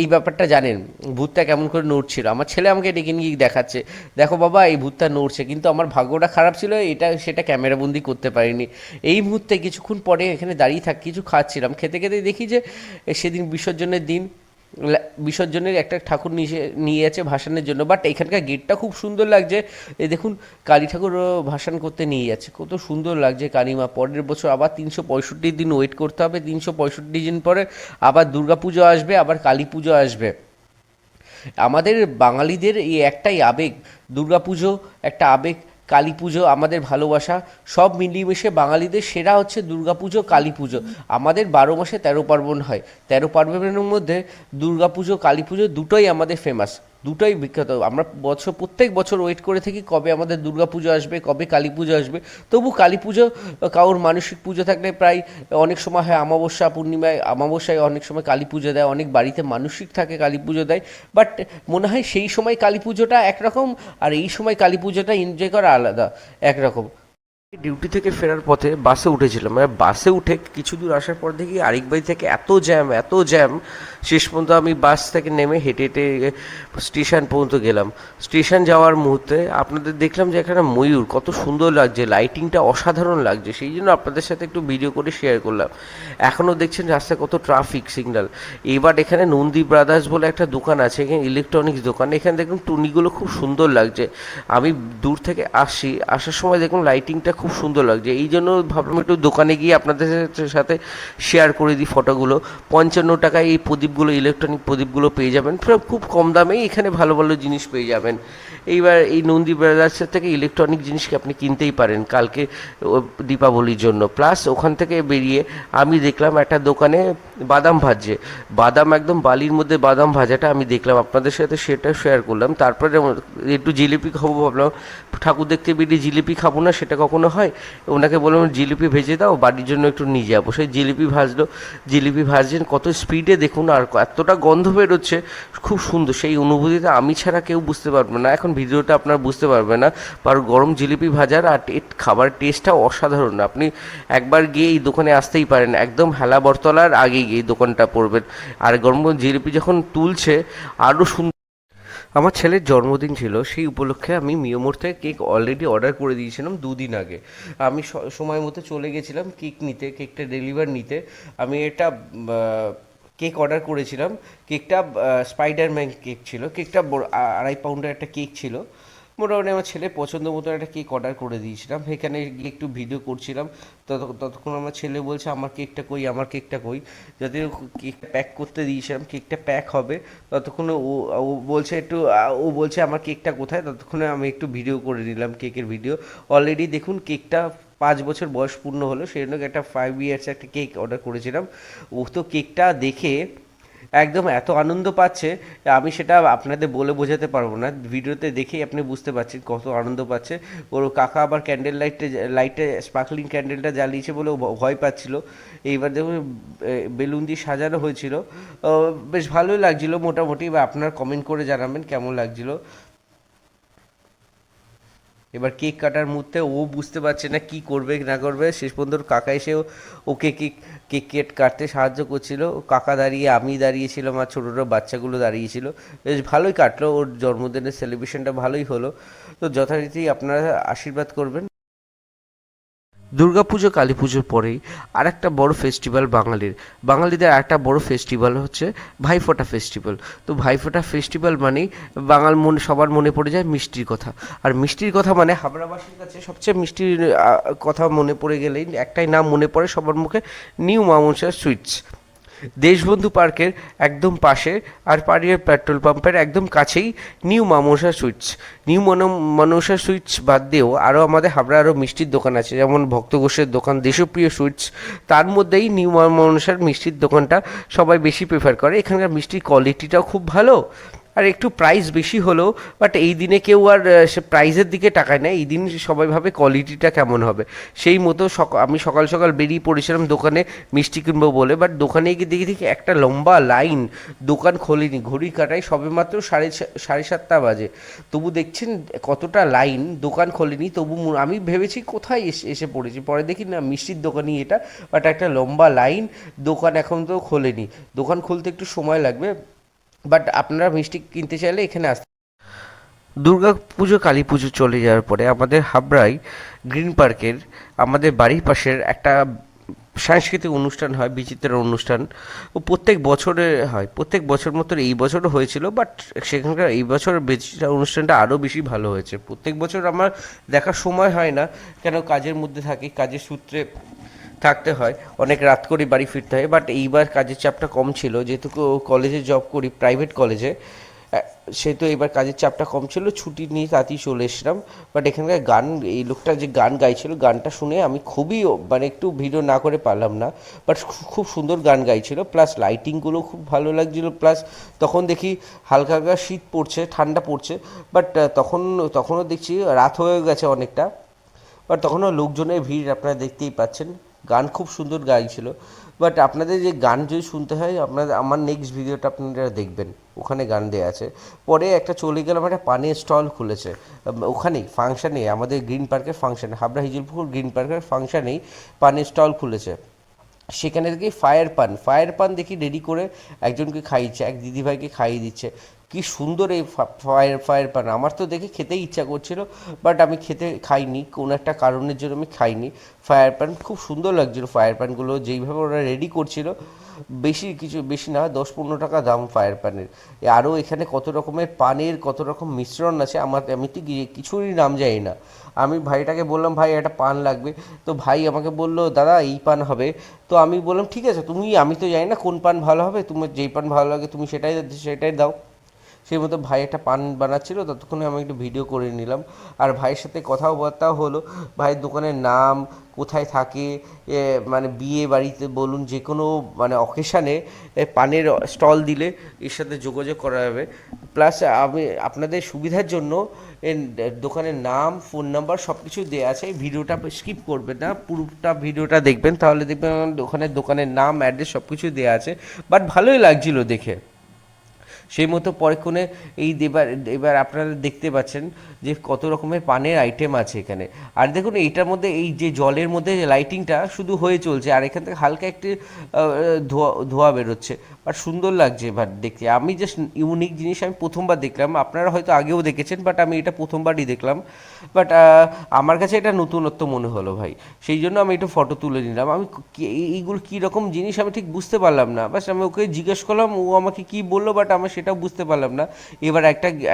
এই ব্যাপারটা জানেন ভূতটা কেমন করে নড়ছিল। আমার ছেলে আমাকে ডেকে নিয়ে দেখাচ্ছে, দেখো বাবা এই ভূতটা নড়ছে, কিন্তু আমার ভাগ্যটা খারাপ ছিল, সেটা ক্যামেরাবন্দি করতে পারিনি। এই মুহূর্তে কিছুক্ষণ পরে এখানে দাঁড়িয়ে কিছু খাচ্ছিলাম, খেতে খেতে দেখি যে সেদিন বিসর্জনের দিন, বিসর্জনের একটা ঠাকুর নিয়ে আছে ভাসানের জন্য, বাট এখানকার গেটটা খুব সুন্দর লাগছে। এই দেখুন কালী ঠাকুর ভাসান করতে নিয়ে যাচ্ছে, কত সুন্দর লাগছে কালীমা। পরের বছর আবার 365 দিন ওয়েট করতে হবে, 365 দিন পরে আবার দুর্গা পুজো আসবে, আবার কালী পুজো আসবে। আমাদের বাঙালিদের এই একটাই আবেগ, দুর্গা পুজো একটা আবেগ, কালী পুজো আমাদের ভালোবাসা, সব মিলিয়ে বাঙালিদের সেরা হচ্ছে দুর্গা পুজো, কালী পুজো। আমাদের 12 মাসে 13 পার্বণ হয়, 13 পার্বণের মধ্যে দুর্গা পুজো কালী পুজো দুটোই আমাদের ফেমাস, দুটোই বিখ্যাত। আমরা প্রত্যেক বছর ওয়েট করে থাকি কবে আমাদের দুর্গা পুজো আসবে, কবে কালী পুজো আসবে। তবু কালী পুজো, কারোর মানসিক পুজো থাকলে প্রায় অনেক সময় হয় অমাবস্যা পূর্ণিমায়, অমাবস্যায় অনেক সময় কালী পুজো দেয়, অনেক বাড়িতে মানসিক থাকে কালী পুজো দেয়। বাট মনে হয় সেই সময় কালী পুজোটা একরকম, আর এই সময় কালী পুজোটা এনজয় করা আলাদা একরকম। ডিউটি থেকে ফেরার পথে বাসে উঠেছিলাম, বাসে উঠে কিছু দূর আসার পর দেখি আরেক বাড়ি থেকে এত জ্যাম, শেষ পর্যন্ত আমি বাস থেকে নেমে হেঁটে হেঁটে স্টেশন পর্যন্ত গেলাম। স্টেশন যাওয়ার মুহূর্তে আপনাদের দেখলাম যে এখানে ময়ূর কত সুন্দর লাগছে, লাইটিংটা অসাধারণ লাগছে, সেই জন্য আপনাদের সাথে একটু ভিডিও করে শেয়ার করলাম। এখনও দেখছেন রাস্তায় কত ট্রাফিক সিগন্যাল। এবার এখানে নন্দী ব্রাদার্স বলে একটা দোকান আছে, এখানে ইলেকট্রনিক্স দোকান, এখানে দেখুন টুনিগুলো খুব সুন্দর লাগছে। আমি দূর থেকে আসার সময় দেখুন লাইটিংটা খুব সুন্দর লাগছে, এই জন্য ভাবলাম একটু দোকানে গিয়ে আপনাদের সাথে শেয়ার করে দিই ফটোগুলো। 55 টাকায় এই প্রদীপগুলো, ইলেকট্রনিক প্রদীপগুলো পেয়ে যাবেন খুব কম দামেই, এখানে ভালো ভালো জিনিস পেয়ে যাবেন। এইবার এই নন্দী ব্রাদার্সের থেকে ইলেকট্রনিক জিনিসকে আপনি কিনতেই পারেন কালকে দীপাবলির জন্য। প্লাস ওখান থেকে বেরিয়ে আমি দেখলাম একটা দোকানে বাদাম ভাজছে, বাদাম একদম বালির মধ্যে বাদাম ভাজাটা আমি দেখলাম, আপনাদের সাথে সেটা শেয়ার করলাম। তারপরে একটু জিলিপি খাবো ভাবলাম, ঠাকুর দেখতে বেরিয়ে জিলিপি খাবো না সেটা কখনো হয়। ওনাকে বললাম জিলিপি ভেজে দাও, বাড়ির জন্য একটু নিয়ে যাবো। সেই জিলিপি ভাজলো, জিলিপি ভাজছেন কত স্পিডে দেখুন, আর এতটা গন্ধ বেরোচ্ছে, খুব সুন্দর। সেই অনুভূতিটা আমি ছাড়া কেউ বুঝতে পারবে না, এখন ভিডিওটা আপনারা বুঝতে পারবে না, আর গরম জিলিপি ভাজার আর খাবার টেস্টটা অসাধারণ। আপনি একবার গিয়ে এই দোকানে আসতেই পারেন, একদম হেলা বরতলার আগে গিয়ে এই দোকানটা পড়বেন। আর গরম গরম জিলিপি যখন তুলছে আরও সুন্দর। আমার ছেলের জন্মদিন ছিল, সেই উপলক্ষে আমি মিয়ামোর থেকে কেক অলরেডি অর্ডার করে দিয়েছিলাম 2 দিন আগে। আমি সময় মতো চলে গেছিলাম কেক নিতে, কেকটা ডেলিভার নিতে। আমি এটা কেক অর্ডার করেছিলাম, কেকটা স্পাইডারম্যান কেক ছিল, কেকটা 2.5 পাউন্ডের একটা কেক ছিল। মোটামুটি আমার ছেলে পছন্দ মতো একটা কেক অর্ডার করে দিয়েছিলাম, সেখানে গিয়ে একটু ভিডিও করছিলাম। ততক্ষণ আমার ছেলে বলছে আমার কেকটা কই, আমার কেকটা কই। যাতে কেকটা প্যাক করতে দিয়েছিলাম, কেকটা প্যাক হবে ততক্ষণে ও বলছে ও বলছে আমার কেকটা কোথায়, ততক্ষণে আমি একটু ভিডিও করে নিলাম, কেকের ভিডিও। অলরেডি দেখুন কেকটা 5 বছর বয়স পূর্ণ হলো, সেই জন্য একটা 5 ইয়ার্স একটা কেক অর্ডার করেছিলাম। ও তো কেকটা দেখে একদম এত আনন্দ পাচ্ছে, আমি সেটা আপনাদের বলে বোঝাতে পারবো না, ভিডিওতে দেখেই আপনি বুঝতে পারছেন কত আনন্দ পাচ্ছে। ওর কাকা আবার ক্যান্ডেল লাইটে স্পার্কলিং ক্যান্ডেলটা জ্বালিয়েছে বলে ও ভয় পাচ্ছিল। এইবার দেখুন বেলুন দিয়ে সাজানো হয়েছিল, বেশ ভালোই লাগছিলো মোটামুটি। বা আপনারা কমেন্ট করে জানাবেন কেমন লাগছিলো। এবার কেক কাটার মুহূর্তে ও বুঝতে পারছে না কি করবে না করবে, শেষ পর্যন্ত ওর কাকা এসে ওকে কেক কাটতে সাহায্য করছিল। কাকা দাঁড়িয়ে, আমি দাঁড়িয়েছিলাম, আর ছোটো ছোটো বাচ্চাগুলো দাঁড়িয়েছিল। বেশ ভালোই কাটলো, ওর জন্মদিনের সেলিব্রেশনটা ভালোই হলো। তো যথারীতি আপনারা আশীর্বাদ করবেন। দুর্গাপুজো কালী পুজোর পরেই আর একটা বড় ফেস্টিভ্যাল বাঙালিদের একটা বড় ফেস্টিভ্যাল হচ্ছে ভাইফোঁটা ফেস্টিভ্যাল। তো ভাইফোঁটা ফেস্টিভ্যাল মানেই সবার মনে পড়ে যায় মিষ্টির কথা। আর মিষ্টির কথা মানে হাবড়াবাসীর কাছে সবচেয়ে মিষ্টির কথা মনে পড়ে গেলেই একটাই নাম মনে পড়ে সবার মুখে, নিউ মামুনসা সুইটস। দেশবন্ধু পার্কের একদম পাশে আর পাড়িয়ার পেট্রোল পাম্পের একদম কাছেই নিউ মামুনসা সুইটস। মামুনসা সুইটস বাদ দিয়েও আরও আমাদের হাবড়া আরও মিষ্টির দোকান আছে, যেমন ভক্ত ঘোষের দোকান, দেশপ্রিয় সুইটস। তার মধ্যেই নিউ মামুনসার মিষ্টির দোকানটা সবাই বেশি প্রেফার করে। এখানকার মিষ্টির কোয়ালিটিটাও খুব ভালো, আর একটু প্রাইস বেশি হলেও বাট এই দিনে কেউ আর সে প্রাইসের দিকে তাকায় না, এই দিন সবাই ভাবে কোয়ালিটিটা কেমন হবে। সেই মতো আমি সকাল সকাল বেরিয়ে পড়েছিলাম দোকানে মিষ্টি কিনবো বলে, বাট দোকানে গিয়ে দেখি একটা লম্বা লাইন, দোকান খোলেনি, ঘড়ি কাটায় সবে মাত্র সাড়ে সাতটা বাজে, তবু দেখছেন কতটা লাইন, দোকান খোলেনি তবু আমি ভেবেছি কোথায় এসে পড়েছি, পরে দেখি না মিষ্টির দোকানই এটা, বাট একটা লম্বা লাইন, দোকান এখন তো খোলেনি, দোকান খুলতে একটু সময় লাগবে, বাট আপনারা মিষ্টি কিনতে চাইলে এখানে আসতে। দুর্গা পুজো কালী পুজো চলে যাওয়ার পরে আমাদের হাবড়ায় গ্রিন পার্কের আমাদের বাড়ির পাশের একটা সাংস্কৃতিক অনুষ্ঠান হয়, বিচিত্র অনুষ্ঠান। ও প্রত্যেক বছরে হয়, প্রত্যেক বছর মতো এই বছরও হয়েছিল, বাট সেখানকার এই বছর বিচিত্র অনুষ্ঠানটা আরও বেশি ভালো হয়েছে। প্রত্যেক বছর আমার দেখার সময় হয় না, কেন কাজের মধ্যে থাকি, কাজের সূত্রে থাকতে হয়, অনেক রাত করে বাড়ি ফিরতে হয়, বাট এইবার কাজের চাপটা কম ছিল, যেহেতু কলেজে জব করি, প্রাইভেট কলেজে, সেহেতু এবার কাজের চাপটা কম ছিল, ছুটি নিয়ে তাড়াতাড়ি চলে এসলাম। বাট এখানকার গান, এই লোকটা যে গান গাইছিল, গানটা শুনে আমি খুবই মানে একটু ভিডিও না করে পারলাম না, বাট খুব সুন্দর গান গাইছিল, প্লাস লাইটিংগুলো খুব ভালো লাগছিল, প্লাস তখন দেখি হালকা হালকা শীত পড়ছে, ঠান্ডা পড়ছে, বাট তখনও দেখছি রাত হয়ে গেছে অনেকটা, বাট তখনও লোকজনের ভিড় আপনারা দেখতেই পাচ্ছেন। গান খুব সুন্দর গাইছিল, বাট আপনাদের যে গান যদি শুনতে হয় আপনাদের আমার নেক্সট ভিডিওটা আপনারা দেখবেন, ওখানে গান দেওয়া আছে। পরে একটা চলে গেলাম, একটা পানের স্টল খুলেছে ওখানেই ফাংশানে, আমাদের গ্রিন পার্কের ফাংশানে, হাবড়া হিজলপুর গ্রিন পার্কের ফাংশানেই পানের স্টল খুলেছে। সেখানে দেখি ফায়ার পান দেখি রেডি করে একজনকে খাইয়েছে, এক দিদিভাইকে খাইয়ে দিচ্ছে। কি সুন্দর এই ফায়ার পান, আমার তো দেখে খেতেই ইচ্ছা করছিল, বাট আমি খাইনি, কোনো একটা কারণের জন্য আমি খাইনি। ফায়ার পান খুব সুন্দর লাগছিল, ফায়ার পানগুলো যেইভাবে ওরা রেডি করছিল, বেশি না, 10-15 টাকা দাম ফায়ার পানের। আরও এখানে কত রকমের পানের কত রকম মিশ্রণ আছে, আমি তো কিছুরই নাম জানি না। আমি ভাইটাকে বললাম ভাই একটা পান লাগবে, তো ভাই আমাকে বললো দাদা এই পান হবে। তো আমি বললাম ঠিক আছে, আমি তো জানি না কোন পান ভালো হবে, তোমার যেই পান ভালো লাগে তুমি সেটাই দাও। সেই মতো ভাই একটা পান বানাচ্ছিল, ততক্ষণে আমি একটু ভিডিও করে নিলাম, আর ভাইয়ের সাথে কথাবার্তাও হলো, ভাইয়ের দোকানের নাম, কোথায় থাকে, মানে বিয়ে বাড়িতে বলুন, যে কোনো মানে অকেশানে পানের স্টল দিলে এর সাথে যোগাযোগ করা যাবে। প্লাস আমি আপনাদের সুবিধার জন্য এর দোকানের নাম, ফোন নাম্বার সব কিছু দেওয়া আছে, এই ভিডিওটা স্কিপ করবেন না, পুরোটা ভিডিওটা দেখবেন, তাহলে দেখবেন আমার দোকানের নাম, অ্যাড্রেস সব কিছু দেওয়া আছে, বাট ভালোই লাগছিল দেখে। সেই মতো পরক্ষণে এবার আপনারা দেখতে পাচ্ছেন যে কত রকমের পানের আইটেম আছে এখানে। আর দেখুন এইটার মধ্যে এই যে জলের মধ্যে লাইটিংটা শুধু হয়ে চলছে, আর এখান থেকে হালকা একটি ধোঁয়া বেরোচ্ছে, বাট সুন্দর লাগছে এবার দেখতে। আমি জাস্ট ইউনিক জিনিস আমি প্রথমবার দেখলাম, আপনারা হয়তো আগেও দেখেছেন, বাট আমি এটা প্রথমবারই দেখলাম, বাট আমার কাছে এটা নতুনত্ব মনে হলো ভাই, সেই জন্য আমি একটু ফটো তুলে নিলাম। আমি এইগুলো কী রকম জিনিস আমি ঠিক বুঝতে পারলাম না, বাস আমি ওকে জিজ্ঞেস করলাম, ও আমাকে কী বললো, বাট আমার সেটাও বুঝতে পারলাম না। এবার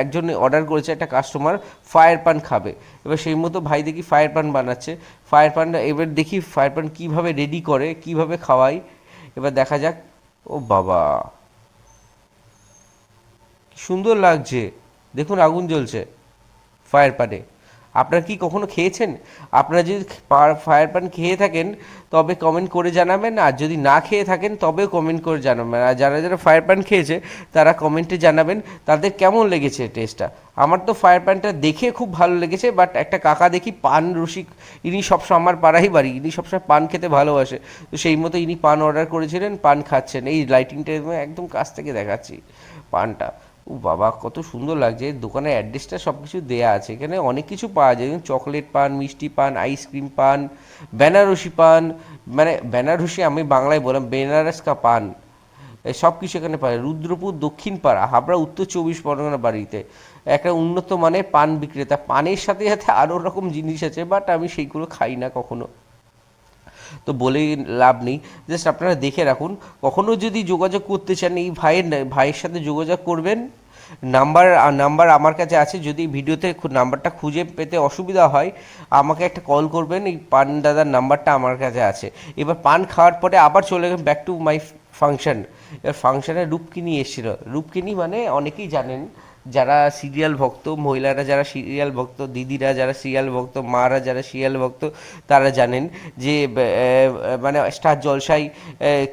একজন অর্ডার করেছে, একটা কাস্টমার ফায়ার পান খাবে, এবার সেই মতো ভাই দেখি ফায়ার পান বানাচ্ছে, ফায়ার পানটা এবার দেখি ফায়ার পান কীভাবে রেডি করে, কীভাবে খাওয়ায়, এবার দেখা যাক। ও বাবা, কি সুন্দর লাগছে, দেখুন আগুন জ্বলছে ফায়ার পানে। আপনারা কি কখনো খেয়েছেন? আপনারা যদি ফায়ার পান খেয়ে থাকেন তবে কমেন্ট করে জানাবেন, আর যদি না খেয়ে থাকেন তবেও কমেন্ট করে জানাবেন, আর যারা যারা ফায়ার পান খেয়েছে তারা কমেন্টে জানাবেন তাদের কেমন লেগেছে টেস্টটা। আমার তো ফায়ার পানটা দেখে খুব ভালো লেগেছে, বাট একটা কাকা দেখি পান রসিক, ইনি সবসময় আমার পাড়াই বাড়ি, ইনি সবসময় পান খেতে ভালোবাসে, তো সেই মতো ইনি পান অর্ডার করেছিলেন, পান খাচ্ছেন, এই লাইটিংটা একদম কাছ থেকে দেখাচ্ছি পানটা। ও বাবা কত সুন্দর লাগছে, দোকানের অ্যাড্রেসটা সব কিছু দেওয়া আছে, এখানে অনেক কিছু পাওয়া যায়, যেমন চকলেট পান, মিষ্টি পান, আইসক্রিম পান, বেনারসি পান, মানে বেনারসি আমি বাংলায় বললাম, বেনারস কা পান, সব কিছু এখানে পাওয়া যায়। রুদ্রপুর দক্ষিণ পাড়া, হাবড়া উত্তর 24 পরগনা বাড়িতে একটা উন্নত মানের পান বিক্রেতা, পানের সাথে সাথে আরও রকম জিনিস আছে, বাট আমি সেইগুলো খাই না কখনো, তো বলেই লাভ নেই, জাস্ট আপনারা দেখে রাখুন। কখনও যদি যোগাযোগ করতে চান এই ভাইয়ের সাথে যোগাযোগ করবেন। নাম্বার আমার কাছে আছে, যদি ভিডিওতে নাম্বারটা খুঁজে পেতে অসুবিধা হয় আমাকে একটা কল করবেন, এই পান দাদার নাম্বারটা আমার কাছে আছে। এবার পান খাওয়ার পরে আবার চলে গেলাম ব্যাক টু মাই ফাংশন। এবার ফাংশনে রূপকিনী এসেছিলো, রূপকিনী মানে অনেকেই জানেন যারা সিরিয়াল ভক্ত, মহিলারা যারা সিরিয়াল ভক্ত, দিদিরা যারা সিরিয়াল ভক্ত, মারা যারা সিরিয়াল ভক্ত, তারা জানেন যে মানে স্টার জলসায়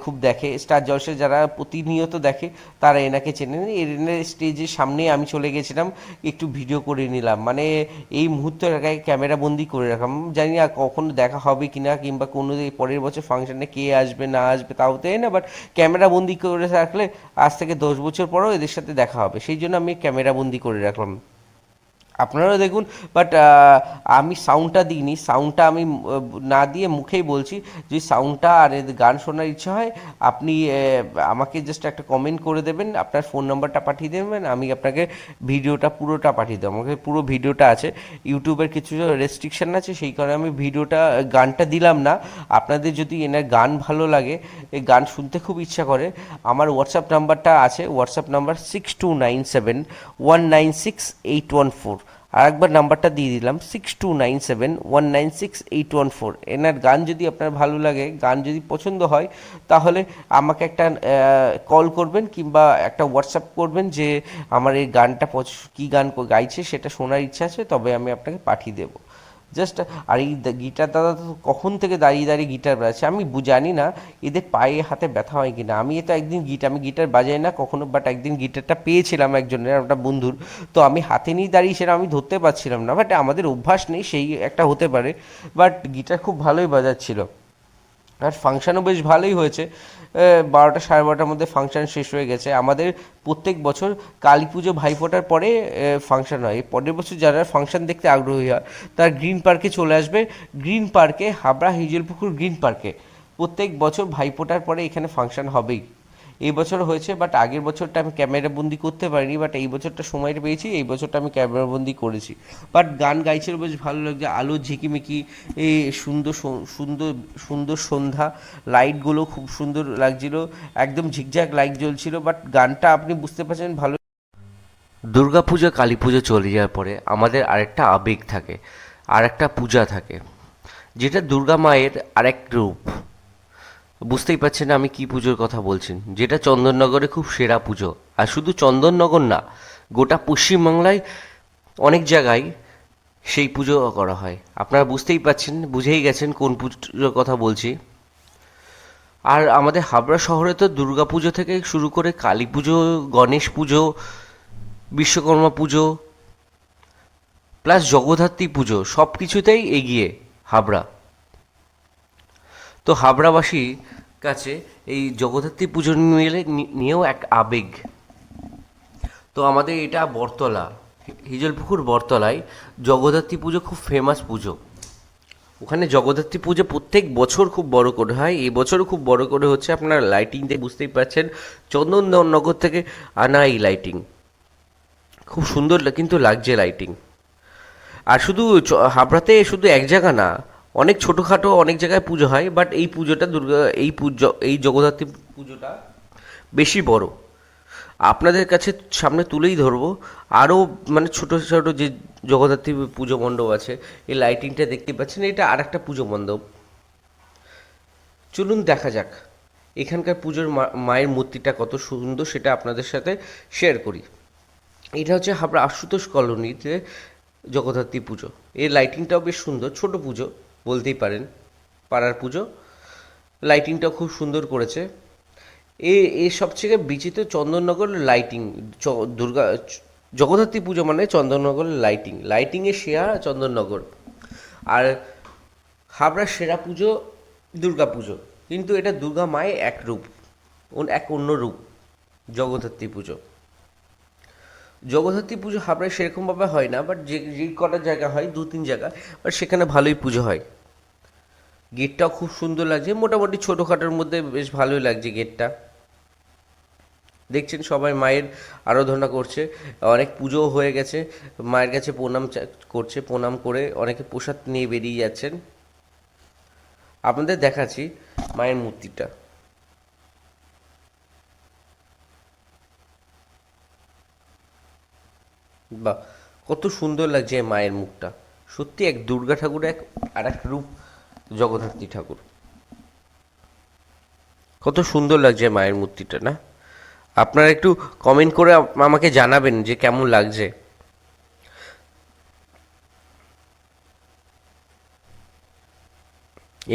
খুব দেখে, স্টার জলসায় যারা প্রতিনিয়ত দেখে তারা এনাকে চেনেন। এনার স্টেজের সামনে আমি চলে গেছিলাম, একটু ভিডিও করে নিলাম, মানে এই মুহূর্তটাকে ক্যামেরা বন্দি করে রাখলাম। জানি না কখনো দেখা হবে কি না, কিংবা কোনো পরের বছর ফাংশনে কে আসবে না আসবে তাও তো না, বাট ক্যামেরা বন্দি করে রাখলে আজ থেকে 10 বছর পরেও এদের সাথে দেখা হবে, সেই জন্য আমি ক্যামেরা বন্দি করে রাখলাম। আপনারাও দেখুন। বাট আমি সাউন্ডটা দিইনি, সাউন্ডটা আমি না দিয়ে মুখেই বলছি। যদি সাউন্ডটা আর এদের গান শোনার ইচ্ছা হয়, আপনি আমাকে জাস্ট একটা কমেন্ট করে দেবেন, আপনার ফোন নাম্বারটা পাঠিয়ে দেবেন, আমি আপনাকে ভিডিওটা পুরোটা পাঠিয়ে দেবো। আমাকে পুরো ভিডিওটা আছে, ইউটিউবের কিছু রেস্ট্রিকশন আছে, সেই কারণে আমি ভিডিওটা গানটা দিলাম না। আপনাদের যদি এনার গান ভালো লাগে, এই গান শুনতে খুব ইচ্ছা করে, আমার হোয়াটসঅ্যাপ নাম্বারটা আছে, হোয়াটসঅ্যাপ নাম্বার 6297196814। আর একবার নাম্বারটা দিয়ে দিলাম, 6297196814। এনার গান যদি আপনার ভালো লাগে, গান যদি পছন্দ হয়, তাহলে আমাকে একটা কল করবেন কিংবা একটা হোয়াটসঅ্যাপ করবেন যে আমার এই গানটা কী গান গাইছে সেটা শোনার ইচ্ছা আছে, তবে আমি আপনাকে পাঠিয়ে দেবো। জাস্ট। আর এই গিটার দাদা তো কখন থেকে দাঁড়িয়ে দাঁড়িয়ে গিটার বাজাচ্ছে, আমি জানি না এদের পায়ে হাতে ব্যথা হয় কিনা। আমি তো একদিন আমি গিটার বাজাই না কখনো, বাট একদিন গিটারটা পেয়েছিলাম একজনের, একটা বন্ধুর, তো আমি হাতে নিয়ে দাঁড়িয়েছিলাম, আমি ধরতে পারছিলাম না, বাট আমাদের অভ্যাস নেই, সেই একটা হতে পারে। বাট গিটার খুব ভালোই বাজাচ্ছিল। আর ফাংশানও বেশ ভালোই হয়েছে। 12টা 12:30টার মধ্যে ফাংশান শেষ হয়ে গেছে। আমাদের প্রত্যেক বছর কালী পুজো ভাইফোঁটার পরে ফাংশান হয়। পরের বছর যারা ফাংশান দেখতে আগ্রহী হয় তারা গ্রিন পার্কে চলে আসবে। গ্রিন পার্কে, হাবড়া হিজলপুকুর গ্রিন পার্কে প্রত্যেক বছর ভাইফোঁটার পরে এখানে ফাংশান হবেই। এই বছর হয়েছে, বাট আগের বছরটা আমি ক্যামেরা বন্দি করতে পারিনি, বাট এই বছরটা সময়টা পেয়েছি, এই বছরটা আমি ক্যামেরা বন্দি করেছি। বাট গান গাইছিল বেশ ভালো লাগছে, আলো ঝিকিমিকি, এই সুন্দর সুন্দর সুন্দর সন্ধ্যা, লাইটগুলো খুব সুন্দর লাগছিল, একদম ঝিকঝ্যাক লাইট জ্বলছিল, বাট গানটা আপনি বুঝতে পারছেন ভালো। দুর্গাপূজা কালী পুজো চলে যাওয়ার পরে আমাদের আরেকটা আবেগ থাকে, আরেকটা পূজা থাকে, যেটা দুর্গা মায়ের আরেক রূপ। বুঝতেই পারছেন আমি কি পুজোর কথা বলছি, যেটা চন্দননগরে খুব সেরা পুজো। আর শুধু চন্দননগর না, গোটা পশ্চিমবাংলায় অনেক জায়গায় সেই পুজো করা হয়। আপনারা বুঝতেই পারছেন, বুঝেই গেছেন কোন পুজোর কথা বলছি। আর আমাদের হাবড়া শহরে তো দুর্গা পুজো থেকে শুরু করে কালী পুজো, গণেশ পুজো, বিশ্বকর্মা পুজো, প্লাস জগদ্ধাত্রী পুজো, সব কিছুতেই এগিয়ে হাবড়া। তো হাবড়াবাসী কাছে এই জগদ্ধাত্রী পুজো নিয়েও এক আবেগ। তো আমাদের এটা বটতলা, হিজলপুকুর বটতলায় জগদ্ধাত্রী পুজো খুব ফেমাস পুজো। ওখানে জগদ্ধাত্রী পুজো প্রত্যেক বছর খুব বড় করে হয়, এই বছরও খুব বড় করে হচ্ছে। আপনারা লাইটিং দেখে বুঝতেই পারছেন, চন্দননগর থেকে আনা এই লাইটিং খুব সুন্দর কিন্তু লাগছে লাইটিং। আর শুধু হাবড়াতে শুধু এক জায়গা না, অনেক ছোটোখাটো অনেক জায়গায় পুজো হয়, বাট এই পুজোটা এই জগদ্ধাত্রী পুজোটা বেশি বড়। আপনাদের কাছে সামনে তুলেই ধরবো আরও, মানে ছোটো ছোটো যে জগদ্ধাত্রী পুজো মণ্ডপ আছে, এই লাইটিংটা দেখতে পাচ্ছেন, এটা আর একটা পুজো মণ্ডপ। চলুন দেখা যাক এখানকার পুজোর মায়ের মূর্তিটা কত সুন্দর, সেটা আপনাদের সাথে শেয়ার করি। এটা হচ্ছে হাবড়া আশুতোষ কলোনিতে জগদ্ধাত্রী পুজো। এর লাইটিংটাও বেশ সুন্দর, ছোট পুজো বলতেই পারেন, পাড়ার পুজো। লাইটিংটাও খুব সুন্দর করেছে। এ সবথেকে বিচিত্র চন্দননগর লাইটিং। দুর্গা জগদ্ধাত্রী পুজো মানে চন্দননগরের লাইটিং, লাইটিংয়ে সেরা চন্দননগর। আর হাবড়ার সেরা পুজো দুর্গা পুজো, কিন্তু এটা দুর্গা মায়ের এক রূপ, এক অন্য রূপ জগদ্ধাত্রী পুজো। জগদ্ধাত্রী পুজো হাবড়ায় সেরকমভাবে হয় না, বাট যে কটা জায়গা হয়, 2-3 জায়গা, বাট সেখানে ভালোই পুজো হয়। গেটটাও খুব সুন্দর লাগছে, মোটামুটি ছোটোখাটোর মধ্যে বেশ ভালোই লাগছে গেটটা। দেখছেন সবাই মায়ের আরাধনা করছে, অনেক পুজোও হয়ে গেছে, মায়ের কাছে প্রণাম করছে, প্রণাম করে অনেকে প্রসাদ নিয়ে বেরিয়ে যাচ্ছেন। আপনাদের দেখাচ্ছি মায়ের মূর্তিটা। বাহ, কত সুন্দর লাগছে মায়ের মুখটা, সত্যি এক দুর্গা ঠাকুরের আর এক রূপ জগদ্ধাত্রী ঠাকুর। কত সুন্দর লাগছে মায়ের মূর্তিটা না? আপনারা একটু কমেন্ট করে আমাকে জানাবেন যে কেমন লাগছে।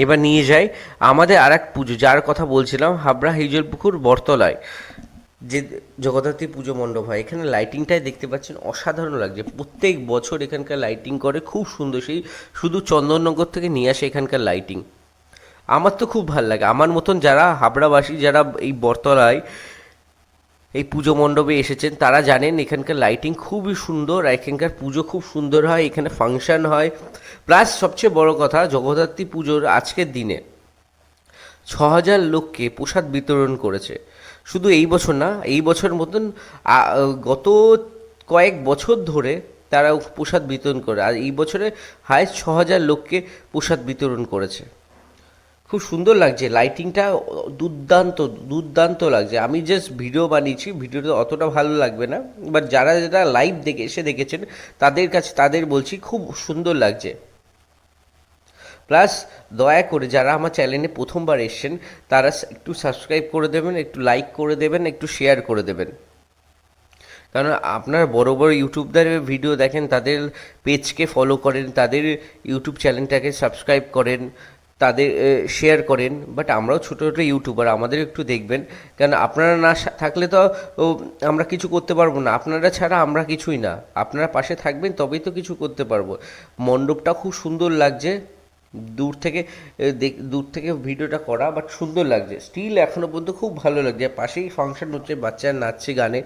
এবার নিয়ে যাই আমাদের আর এক পুজো, যার কথা বলছিলাম, হাবড়া হিজলপুকুর বটতলায় যে জগদ্ধাত্রী পুজো মণ্ডপ হয়। এখানে লাইটিংটাই দেখতে পাচ্ছেন, অসাধারণ লাগছে। প্রত্যেক বছর এখানকার লাইটিং করে, খুব সুন্দর। সেই শুধু চন্দননগর থেকে নিয়ে আসে এখানকার লাইটিং। আমার তো খুব ভালো লাগে। আমার মতন যারা হাবড়াবাসী, যারা এই বটতলায় এই পুজো মণ্ডপে এসেছেন, তারা জানেন এখানকার লাইটিং খুবই সুন্দর, এখানকার পুজো খুব সুন্দর হয়, এখানে ফাংশন হয়। প্লাস সবচেয়ে বড় কথা, জগদ্ধাত্রী পুজোর আজকের দিনে 6,000 লোককে প্রসাদ বিতরণ করেছে। শুধু এই বছর না, এই বছর মতন গত কয়েক বছর ধরে তারা প্রসাদ বিতরণ করে, আর এই বছরে হায়েস্ট 6,000 লোককে প্রসাদ বিতরণ করেছে। খুব সুন্দর লাগছে, লাইটিংটা দুর্দান্ত দুর্দান্ত লাগছে। আমি জাস্ট ভিডিও বানিয়েছি, ভিডিওটা অতটা ভালো লাগবে না, বাট যারা যারা লাইভ এসে দেখেছেন তাদের বলছি খুব সুন্দর লাগছে। প্লাস দয়া করে যারা আমার চ্যানেলে প্রথমবার এসছেন, তারা একটু সাবস্ক্রাইব করে দেবেন, একটু লাইক করে দেবেন, একটু শেয়ার করে দেবেন। কারণ আপনারা বড় বড় ইউটিউবদের ভিডিও দেখেন, তাদের পেজকে ফলো করেন, তাদের ইউটিউব চ্যানেলটাকে সাবস্ক্রাইব করেন, তাদের শেয়ার করেন। বাট আমরাও ছোটো ছোটো ইউটিউবার, আমাদের একটু দেখবেন। কারণ আপনারা না থাকলে তো আমরা কিছু করতে পারবো না। আপনারা ছাড়া আমরা কিছুই না। আপনারা পাশে থাকবেন তবেই তো কিছু করতে পারবো। মণ্ডপটা খুব সুন্দর লাগছে, দূর থেকে ভিডিওটা করা, বাট সুন্দর লাগছে। স্টিল এখনও পর্যন্ত খুব ভালো লাগছে। পাশেই ফাংশন হচ্ছে, বাচ্চারা নাচছে গানে,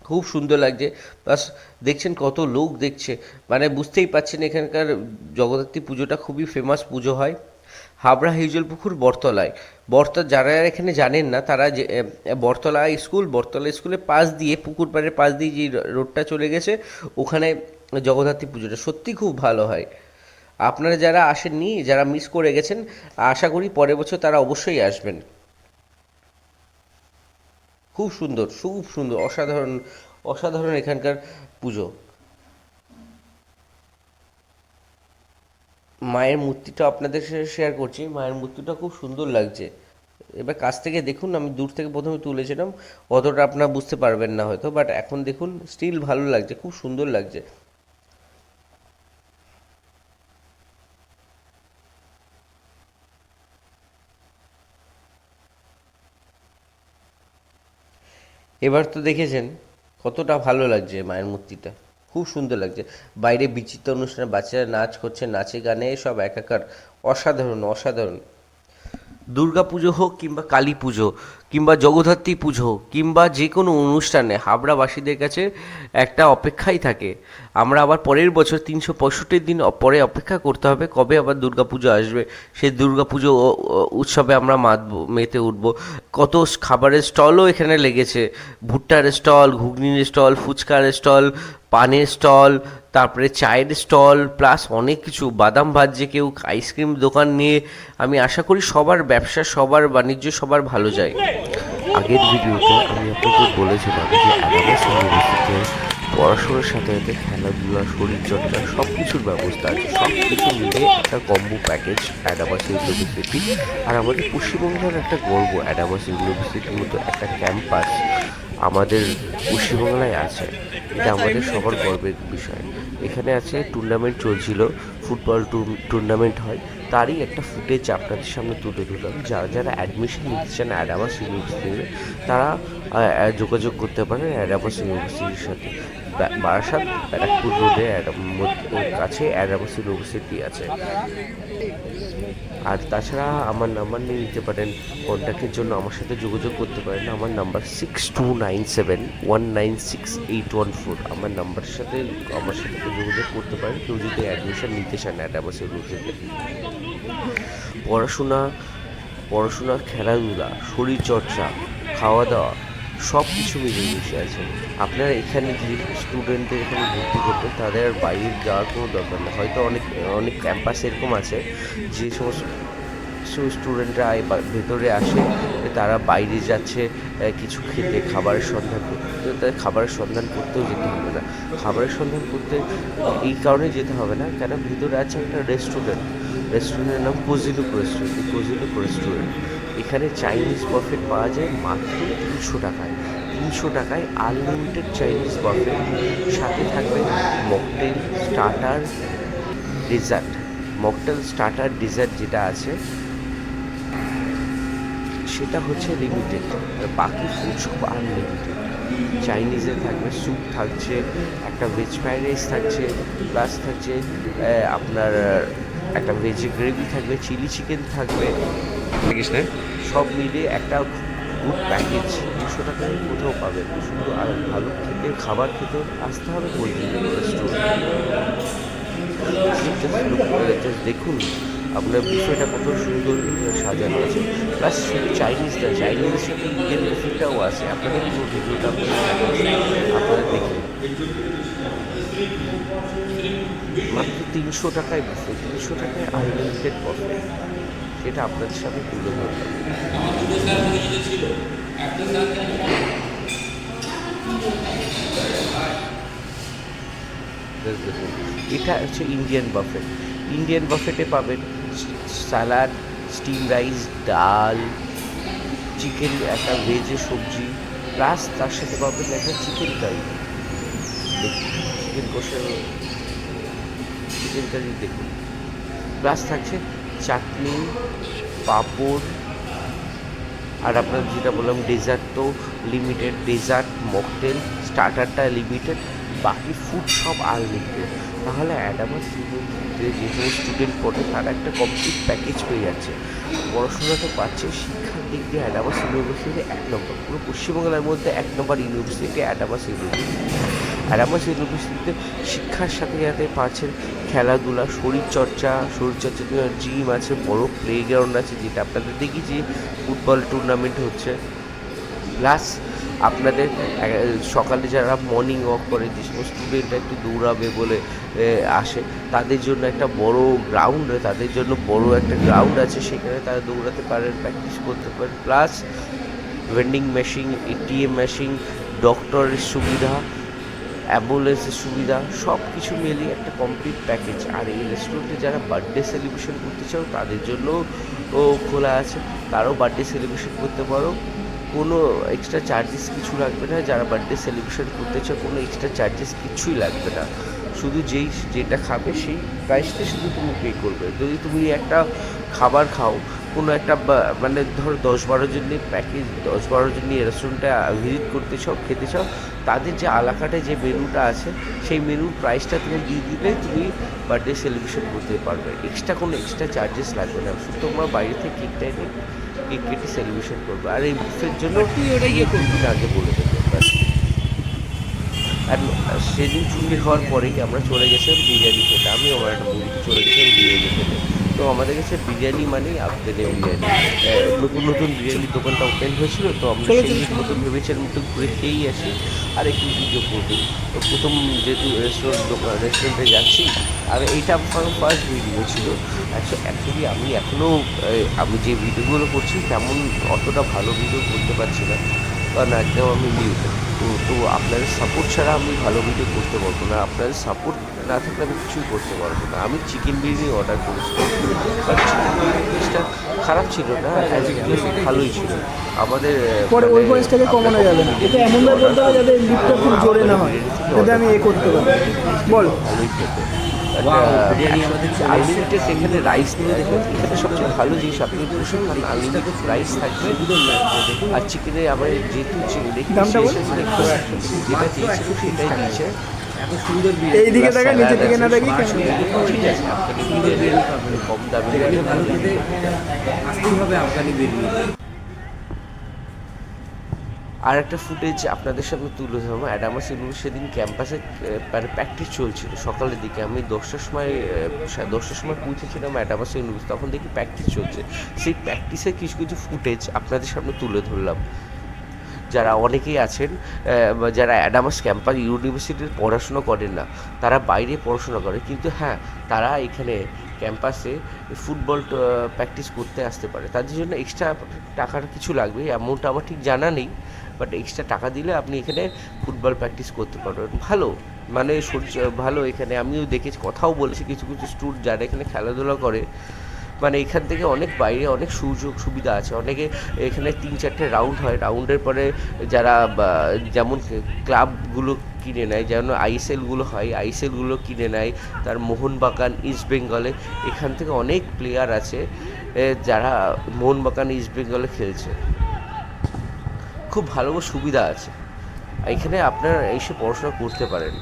খুব সুন্দর লাগছে। প্লাস দেখছেন কত লোক দেখছে, মানে বুঝতেই পারছেন এখানকার জগদ্ধাত্রী পুজোটা খুবই ফেমাস পুজো হয়। হাবড়া হিজলপুকুর বটতলায়। যারা এখানে জানেন না, তারা যে বটতলা স্কুলের পাশ দিয়ে, পুকুর পাড়ের পাশ দিয়ে যে রোডটা চলে গেছে, ওখানে জগদ্ধাত্রী পুজোটা সত্যি খুব ভালো হয়। আপনারা যারা আসেননি, যারা মিস করে গেছেন, আশা করি পরের বছর তারা অবশ্যই আসবেন। খুব সুন্দর, খুব সুন্দর, অসাধারণ অসাধারণ এখানকার পুজো। মায়ের মূর্তিটা আপনাদের সাথে শেয়ার করছি। মায়ের মূর্তিটা খুব সুন্দর লাগছে। এবার কাছ থেকে দেখুন, আমি দূর থেকে প্রথমে তুলেছিলাম, অতটা আপনারা বুঝতে পারবেন না হয়তো, বাট এখন দেখুন স্টিল ভালো লাগছে, খুব সুন্দর লাগছে। এবার তো দেখেছেন কতটা ভালো লাগছে মায়ের মূর্তিটা, খুব সুন্দর লাগছে। বাইরে বিচিত্র অনুষ্ঠানে বাচ্চারা নাচ করছে, নাচে গানে সব একাকার, অসাধারণ অসাধারণ। দুর্গা পুজো হোক কিংবা কালী পুজো কিংবা জগদ্ধাত্রী পুজো কিংবা যে কোনো অনুষ্ঠানে হাবড়াবাসীদের কাছে একটা অপেক্ষাই থাকে। আমরা আবার পরের বছর 365 দিন পরে অপেক্ষা করতে হবে কবে আবার দুর্গা পুজো আসবে। সেই দুর্গা পুজো উৎসবে আমরা মেতে উঠবো। কত খাবারের স্টলও এখানে লেগেছে, ভুট্টার স্টল, ঘুগনির স্টল, ফুচকার স্টল, পানের স্টল, তারপরে চায়ের স্টল, প্লাস অনেক কিছু, বাদাম ভাজছে কেউ, আইসক্রিম দোকান নিয়ে। আমি আশা করি সবার ব্যবসা, সবার বাণিজ্য, সবার ভালো যায়। আগের ভিডিওতে আমি আপনাদের বলেছিলাম যে অ্যাডামাস ইউনিভার্সিটিতে পড়াশোনার সাথে সাথে খেলাধুলা, শরীরচর্চা সব কিছুর ব্যবস্থা আছে। সব কিছু মিলে একটা কম্বো প্যাকেজ অ্যাডামাস ইউনিভার্সিটি। আর আমাদের পশ্চিমবঙ্গের একটা গর্ব, অ্যাডামাস ইউনিভার্সিটির মতো একটা ক্যাম্পাস আমাদের পশ্চিমবাংলায় আছে। এটা আমাদের সবার গর্বের বিষয়। এখানে আছে টুর্নামেন্ট চলছিল, ফুটবল টুর্নামেন্ট হয়, তারই একটা ফুটেজ আপনাদের সামনে তুলে ধরলাম। যারা যারা অ্যাডমিশন নিতে চান অ্যাডামাস ইউনিভার্সিটিতে, তারা যোগাযোগ করতে পারেন অ্যাডামাস ইউনিভার্সিটির সাথে। বারাসাত ব্যারাকপুর রোডে কাছে অ্যাডামাস ইউনিভার্সিটি আছে। আর তাছাড়া আমার নাম্বার নিয়ে নিতে পারেন, কন্ট্যাক্টের জন্য আমার সাথে যোগাযোগ করতে পারেন। আমার নাম্বার 6297196814। আমার সাথে যোগাযোগ করতে পারেন কেউ যদি অ্যাডমিশন নিতে চান অ্যাডামাস ইউনিভার্সিটিতে। পড়াশোনা, খেলাধুলা, শরীরচর্চা, খাওয়া দাওয়া সব কিছু মিলিয়ে মিশে আছে। আপনারা এখানে যে স্টুডেন্টদের এখানে ভর্তি করবেন, তাদের আর বাইরে যাওয়ার কোনো দরকার নেই। হয়তো অনেক ক্যাম্পাস এরকম আছে যে সমস্ত স্টুডেন্টরা ভেতরে আসে, তারা বাইরে যাচ্ছে কিছু খেতে, খাবারের সন্ধান করতে। তাদের খাবারের সন্ধান করতেও যেতে হবে না। খাবারের সন্ধান করতে এই কারণে যেতে হবে না, কেন ভিতরে আছে একটা রেস্টুরেন্টের নাম কোজিলুক রেস্টুরেন্ট। এখানে চাইনিজ বাফেট পাওয়া যায় মাত্র 300 টাকায়। 300 টাকায় আনলিমিটেড চাইনিজ বাফেট, সাথে থাকবে mocktail, starter, dessert. Mocktail, starter, dessert যেটা আছে সেটা হচ্ছে লিমিটেড, আর বাকি ফুড সব আনলিমিটেড। চাইনিজে থাকবে স্যুপ, থাকছে একটা ভেজ ফ্রাইড রাইস, থাকছে প্লাস থাকছে আপনার একটা ভেজ গ্রেভি থাকবে, চিলি চিকেন থাকবে, সব মিলিয়ে একটা গুড প্যাকেজ। 200 টাকায় কোথাও পাবেন শুধু। আর ভালো খেতে খাবার খেতে আসতে হবে গোল্ডেন রেস্টুরেন্ট। জাস্ট দেখুন আপনার বিষয়টা কত সুন্দর সাজানো আছে। প্লাস শুধু চাইনিজের সাথে ইন্ডিয়ান বুফেটাও আছে। আপনাদের পুরো ভিডিওটা আপনারা দেখুন। মাত্র 300 টাকায় বুফে, 300 টাকায় আনলিমিটেড বুফে, সেটা আপনাদের সামনে তুলে ধরলাম। দেখুন, এটা হচ্ছে ইন্ডিয়ান বাফেট। ইন্ডিয়ান বাফেটে পাবেন স্যালাড, স্টিম রাইস, ডাল, চিকেন, একটা ভেজের সবজি, প্লাস তার সাথে পাবেন একটা চিকেন কারি। দেখুন চিকেন কারি দেখুন, প্লাস থাকছে চাটনি, পাঁপড়, আর আপনার যেটা বললাম ডেজার্ট তো লিমিটেড, ডেজার্ট, মকটেল, স্টার্টারটা লিমিটেড, বাকি ফুড সব আনলিমিটেড। তাহলে অ্যাডামাস ইউনিভার্সিটিতে যে সমস্ত স্টুডেন্ট পড়ে তারা একটা কমপ্লিট প্যাকেজ পেয়ে যাচ্ছে। পড়াশোনা তো পাচ্ছে, শিক্ষার দিক দিয়ে অ্যাডামাস ইউনিভার্সিটি 1 নম্বর, পুরো পশ্চিমবাংলার মধ্যে 1 নম্বর ইউনিভার্সিটি অ্যাডামাস ইউনিভার্সিটি। অ্যাডামাস ইউনিভার্সিটিতে শিক্ষার সাথে সাথে পাচ্ছেন খেলাধুলা, শরীরচর্চার জন্য জিম আছে, বড় প্লেগ্রাউন্ড আছে, যেটা আপনাদের দেখি যে ফুটবল টুর্নামেন্ট হচ্ছে। প্লাস আপনাদের সকালে যারা মর্নিং ওয়াক করে, যে সমস্ত স্টুডেন্টরা একটু দৌড়াবে বলে আসে, তাদের জন্য একটা বড় গ্রাউন্ড, তাদের জন্য বড় একটা গ্রাউন্ড আছে, সেখানে তারা দৌড়াতে পারেন, প্র্যাকটিস করতে পারেন। Plus vending machine, ATM machine, ডক্টরের সুবিধা, অ্যাম্বুলেন্সের সুবিধা, সব কিছু মিলিয়ে একটা কমপ্লিট প্যাকেজ। আর এই রেস্টুরেন্টে যারা বার্থডে সেলিব্রেশন করতে চাও তাদের জন্যও খোলা আছে, তারাও বার্থডে সেলিব্রেশন করতে পারো। কোনো এক্সট্রা চার্জেস কিছু লাগবে না। যারা বার্থডে সেলিব্রেশন করতে চাও কোনো এক্সট্রা চার্জেস কিছুই লাগবে না, শুধু যেটা খাবে সেই প্রাইসটা শুধু তুমি পে করবে। যদি তুমি একটা খাবার খাও, কোনো একটা মানে ধরো 10-12 জনের প্যাকেজ, 10-12 জনের রেস্টুরেন্টে ভিজিট করতে চাও, খেতে চাও, তাদের যে আলাকাটে যে মেনুটা আছে সেই মেনুর প্রাইসটা তুমি দিয়ে দিলে তুমি বার্থডে সেলিব্রেশন করতে পারবে। কোনো এক্সট্রা চার্জেস লাগবে না, শুধু তোমরা বাইরে থেকে কেকটা এনে কেক কেটে সেলিব্রেশন করবে। আর এই বুফের জন্য দিন আগে বলে দেবে। আর সেদিন ছুটি হওয়ার পরেই আমরা চলে গেছিলাম বিরিয়ানি খেতে। আমি আমার একটা বন্ধু চলে গেছিলাম বিরিয়ানি খেতে। তো আমাদের কাছে বিরিয়ানি মানেই আফগানি বিরিয়ানি। নতুন বিরিয়ানির দোকানটা ওপেন হয়েছিল, তো আমরা সেই মতন ভেবেছিলাম একটু ঘুরে খেয়েই আসি আর একটু ভিডিও করবো। তো প্রথম যেহেতু রেস্টুরেন্টে যাচ্ছি, আর এইটা আমার ফার্স্ট ভিডিও ছিল। অ্যাকচুয়ালি আমি যে ভিডিওগুলো করছি তেমন অতটা ভালো ভিডিও করতে পারছি না, কারণ একদম আমি নিউ। তো আপনাদের সাপোর্ট ছাড়া আমি ভালো ভিডিও করতে পারবো না। আপনাদের সাপোর্ট না থাকলে আমি কিছুই করতে পারবো না। আমি চিকেন বিরিয়ানি অর্ডার করেছিলাম, বাট চিকেন বিরিয়ানিটা খারাপ ছিল না, ভালোই ছিল। আমাদের পরে ওই ভয়েসটাকে কমানো যাবে না, এটা এমনভাবে বলতে হবে যাতে লিপটা খুব জোরে না হয়, যাতে আমি করতে পারি। বল। ভালোই খেতে আনলিমিটেড। এখানে রাইস নিয়ে দেখুন, এখানে সবচেয়ে ভালো জিনিস আপনি বসে খান, আনলিমিটেড রাইস থাকবে। আর চিকেনে আবার যেহেতু যেটা চেয়েছিল সেটাই দিয়েছে। এইদিকে দেখা, নিচের দিকে না দেখি ঠিক আছে, আপনাকে কম দামে আফগানি বিরিয়ানি। আর একটা ফুটেজ আপনাদের সামনে তুলে ধরবো। অ্যাডামাস ইউনিভার্সিটি সেদিন ক্যাম্পাসে প্র্যাকটিস চলছিল সকালের দিকে। আমি 10টার সময় পৌঁছেছিলাম অ্যাডামাস ইউনিভার্সিটি, তখন দেখি প্র্যাকটিস চলছে। সেই প্র্যাকটিসের কিছু কিছু ফুটেজ আপনাদের সামনে তুলে ধরলাম। যারা অনেকেই আছেন যারা অ্যাডামাস ক্যাম্পাস ইউনিভার্সিটির পড়াশুনো করেন না, তারা বাইরে পড়াশোনা করে, কিন্তু হ্যাঁ তারা এখানে ক্যাম্পাসে ফুটবল প্র্যাকটিস করতে আসতে পারে। তাদের জন্য এক্সট্রা টাকার কিছু লাগবে, অ্যামাউন্টটা আমার ঠিক জানা নেই, বাট এক্সট্রা টাকা দিলে আপনি এখানে ফুটবল প্র্যাকটিস করতে পারবেন। ভালো, মানে ভালো। এখানে আমিও দেখেছি, কথাও বলেছি কিছু কিছু স্টুডেন্ট যারা এখানে খেলাধুলা করে, মানে এখান থেকে অনেক বাইরে অনেক সুযোগ সুবিধা আছে। অনেকে এখানে 3-4টে রাউন্ড হয়, রাউন্ডের পরে যারা যেমন ক্লাবগুলো কিনে নেয়, যেমন আইএসএলগুলো হয়, আইএসএলগুলো কিনে নেয়, তার মোহনবাগান, ইস্ট বেঙ্গলে এখান থেকে অনেক প্লেয়ার আছে যারা মোহনবাগান ইস্ট বেঙ্গলে খেলছে। খুব ভালো সুবিধা আছে এখানে, আপনারা এসে পড়াশোনা করতে পারেন।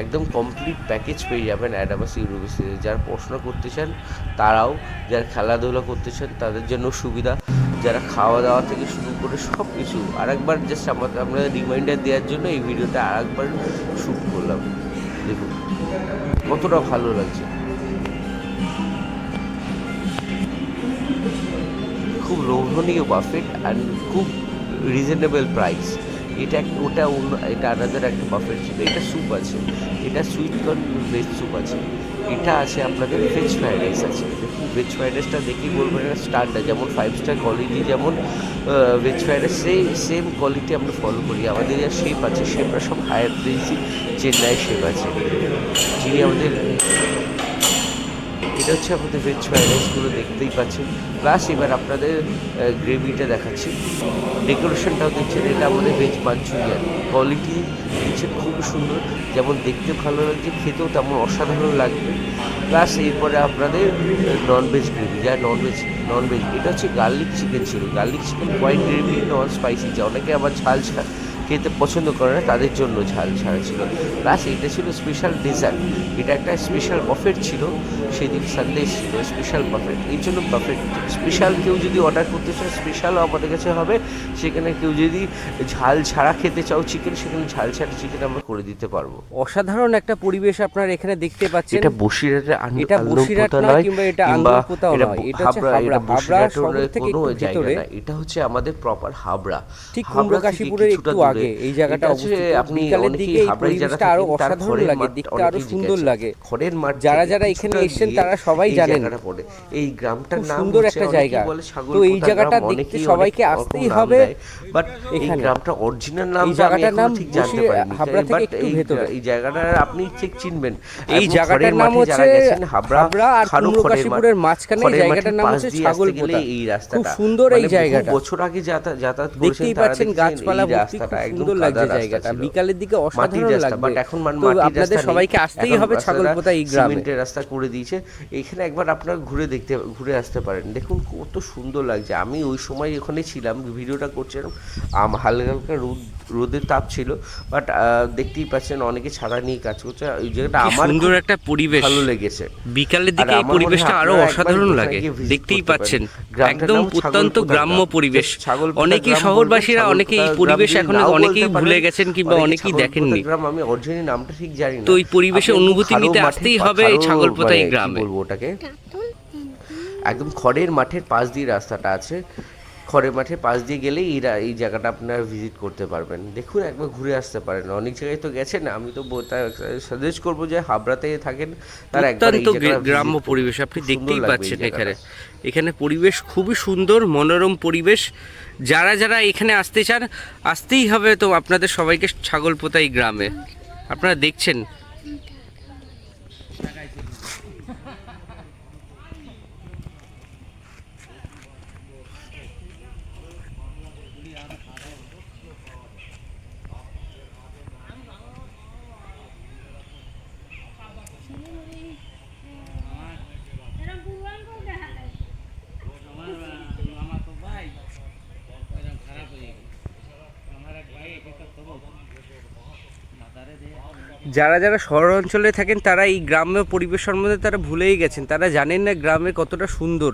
একদম কমপ্লিট প্যাকেজ পেয়ে যাবেন অ্যাডামাস ইউনিভার্সিটি। যারা পড়াশোনা করতে চান তারাও, যারা খেলাধুলা করতে চান তাদের জন্য সুবিধা, যারা খাওয়া দাওয়া থেকে শুরু করে সব কিছু। আরেকবার জাস্ট আমরা রিমাইন্ডার দেওয়ার জন্য এই ভিডিওটা আরেকবার শ্যুট করলাম। দেখুন কতটা ভালো লাগছে, খুব লোভনীয় বাফেট অ্যান্ড খুব রিজনেবল প্রাইস। এটা আনাদার একটা বাফেট ছিল। এটা স্যুপ আছে, এটা সুইট কর্ন ভেজ স্যুপ আছে, এটা আছে আপনাদের ভেজ ফ্রাইড রাইস আছে। দেখুন ভেজ ফ্রাইড রাইসটা দেখেই বলবেন এটা স্টারটা, যেমন 5 স্টার কোয়ালিটি, যেমন veg fried rice same quality আমরা ফলো করি। আমাদের যা শেপ আছে, শেপটা সব হায়ার প্রিন্সি চেন্নাই শেপ আছে, যিনি আমাদের এটা হচ্ছে আমাদের ভেজ ফ্রাইড রাইসগুলো দেখতেই পাচ্ছেন। প্লাস এবার আপনাদের গ্রেভিটা দেখাচ্ছি, ডেকোরেশনটাও দেখছেন। এটা আমাদের ভেজ মাঞ্চুরিয়ান, কোয়ালিটি দিচ্ছেন খুব সুন্দর, যেমন দেখতে ভালো লাগছে খেতেও তেমন অসাধারণ লাগবে। প্লাস এরপরে আপনাদের ননভেজ গ্রেভি, যা ননভেজ এটা হচ্ছে গার্লিক চিকেন ছিল, গার্লিক চিকেন হোয়াইট গ্রেভি নন স্পাইসি, যা অনেকে আবার ঝাল খেতে পছন্দ করে না তাদের জন্য ঝাল ছাড়া ছিল। প্লাস এটা ছিল স্পেশাল ডেজার্ট, এটা একটা স্পেশাল বাফেট ছিল, সেদিন সানডে ছিল স্পেশাল বাফেট। এই জন্য বাফেট স্পেশাল, কেউ যদি অর্ডার করতে চায় স্পেশালও আমাদের কাছে হবে। সেখানে কেউ যদি ঝাল ছাড়া খেতে চাও চিকেন, সেখানে ঝাল ছাড়া চিকেন আমরা করে দিতে পারবো। অসাধারণ একটা পরিবেশ আপনারা এখানে দেখতে পাচ্ছেন। এটা বসিরহাটের এটা বসিরহাট নয়, কিংবা এটা আন্দরকোতাও নয়, এটা হচ্ছে হাবড়া শহর থেকে একটু ভিতরে। এটা হচ্ছে আমাদের প্রপার হাবড়া, ঠিক কুমড়োকাশীপুরের একটু আগে এই জায়গাটা অবস্থিত। আপনি বিকালের দিকে এই পরিবেশটা আরো অসাধারণ লাগে, দেখতে আরো সুন্দর লাগে। খড়ের মাঠ, যারা এখানে এসেছেন তারা সবাই জানেন এই গ্রামটার নাম সুন্দর একটা জায়গা। তো এই জায়গাটা দেখতে সবাইকে আসতেই হবে। বাট এই গ্রামটা অরিজিনাল নাম, এই জায়গাটার নাম ঠিক জানতে পারিনি। হাবড়া থেকে একটু ভেতরে এই জায়গাটা আপনি ঠিক চিনবেন। এই জায়গাটার নাম হচ্ছে হাবড়া আর কুমড়োকাশীপুরের মাঝখানে এই জায়গাটার নাম হচ্ছে ছাগলপোতা। এই রাস্তাটা খুব সুন্দর এই জায়গাটা, বছর আগে যাতায়াত দেখতেই পাচ্ছেন গাছপালা ভর্তি, খুব সুন্দর লাগছে জায়গাটা। বিকালের দিকে অসাধারণ লাগবে। এখন তো আপনাদের সবাইকে আসতেই হবে ছাগলপোতা এই গ্রামে। সিমেন্টের রাস্তা করে দিয়েছে, এখানে একবার আপনারা ঘুরে আসতে পারেন। দেখুন কত সুন্দর লাগছে। আমি ওই সময় ওখানে ছিলাম, ভিডিওটা করছিলাম, হালকা হালকা রোদের তাপ ছিল, বাট দেখতেই পাচ্ছেন অনেকে ছাতা নিয়ে কাজ করছে। ওই জায়গাটা আমার সুন্দর একটা পরিবেশ, ভালো লেগেছে। বিকালের দিকে এই পরিবেশটা আরো অসাধারণ লাগে, দেখতেই পাচ্ছেন একদম অত্যন্ত গ্রাম্য পরিবেশ। অনেকেই শহরবাসীরা অনেকে এই পরিবেশ এখন অনেকেই ভুলে গেছেন কিংবা অনেকেই দেখেননি। আমি অরিজিনাল নামটা ঠিক জানি না। তো এই পরিবেশের অনুভূতি নিতে আসতেই হবে এই ছাগলপোতা এই গ্রামে। বলবো ওটাকে, একদম খড়ের মাঠের পাশ দিয়ে রাস্তাটা আছে, খড়ের মাঠের পাশ দিয়ে গেলেই এই জায়গাটা আপনারা ভিজিট করতে পারবেন। দেখুন একবার ঘুরে আসতে পারেন, অনেক জায়গায় তো গেছেন, আমি তো সাজেস্ট করবো যে হাবড়াতে থাকেন তারা একবার এই জায়গাটা গ্রাম্য পরিবেশ আপনি দেখতেই পাচ্ছেন। এখানে পরিবেশ খুবই সুন্দর, মনোরম পরিবেশ। যারা এখানে আসতে চান আসতেই হবে। তো আপনাদের সবাইকে ছাগলপোতা এই গ্রামে আপনারা দেখছেন। যারা শহর অঞ্চলে থাকেন তারা এই গ্রাম্য পরিবেশ সম্বন্ধে তারা ভুলেই গেছেন, তারা জানেন না গ্রামে কতটা সুন্দর।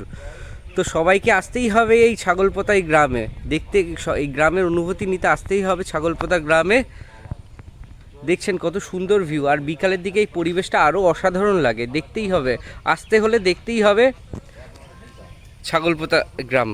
তো সবাইকে আসতেই হবে এই ছাগলপোতা এই গ্রামে দেখতে, এই গ্রামের অনুভূতি নিতে আসতেই হবে ছাগলপোতা গ্রামে। দেখছেন কত সুন্দর ভিউ, আর বিকালের দিকে এই পরিবেশটা আরও অসাধারণ লাগে, দেখতেই হবে, আসতে হলে দেখতেই হবে ছাগলপোতা গ্রাম।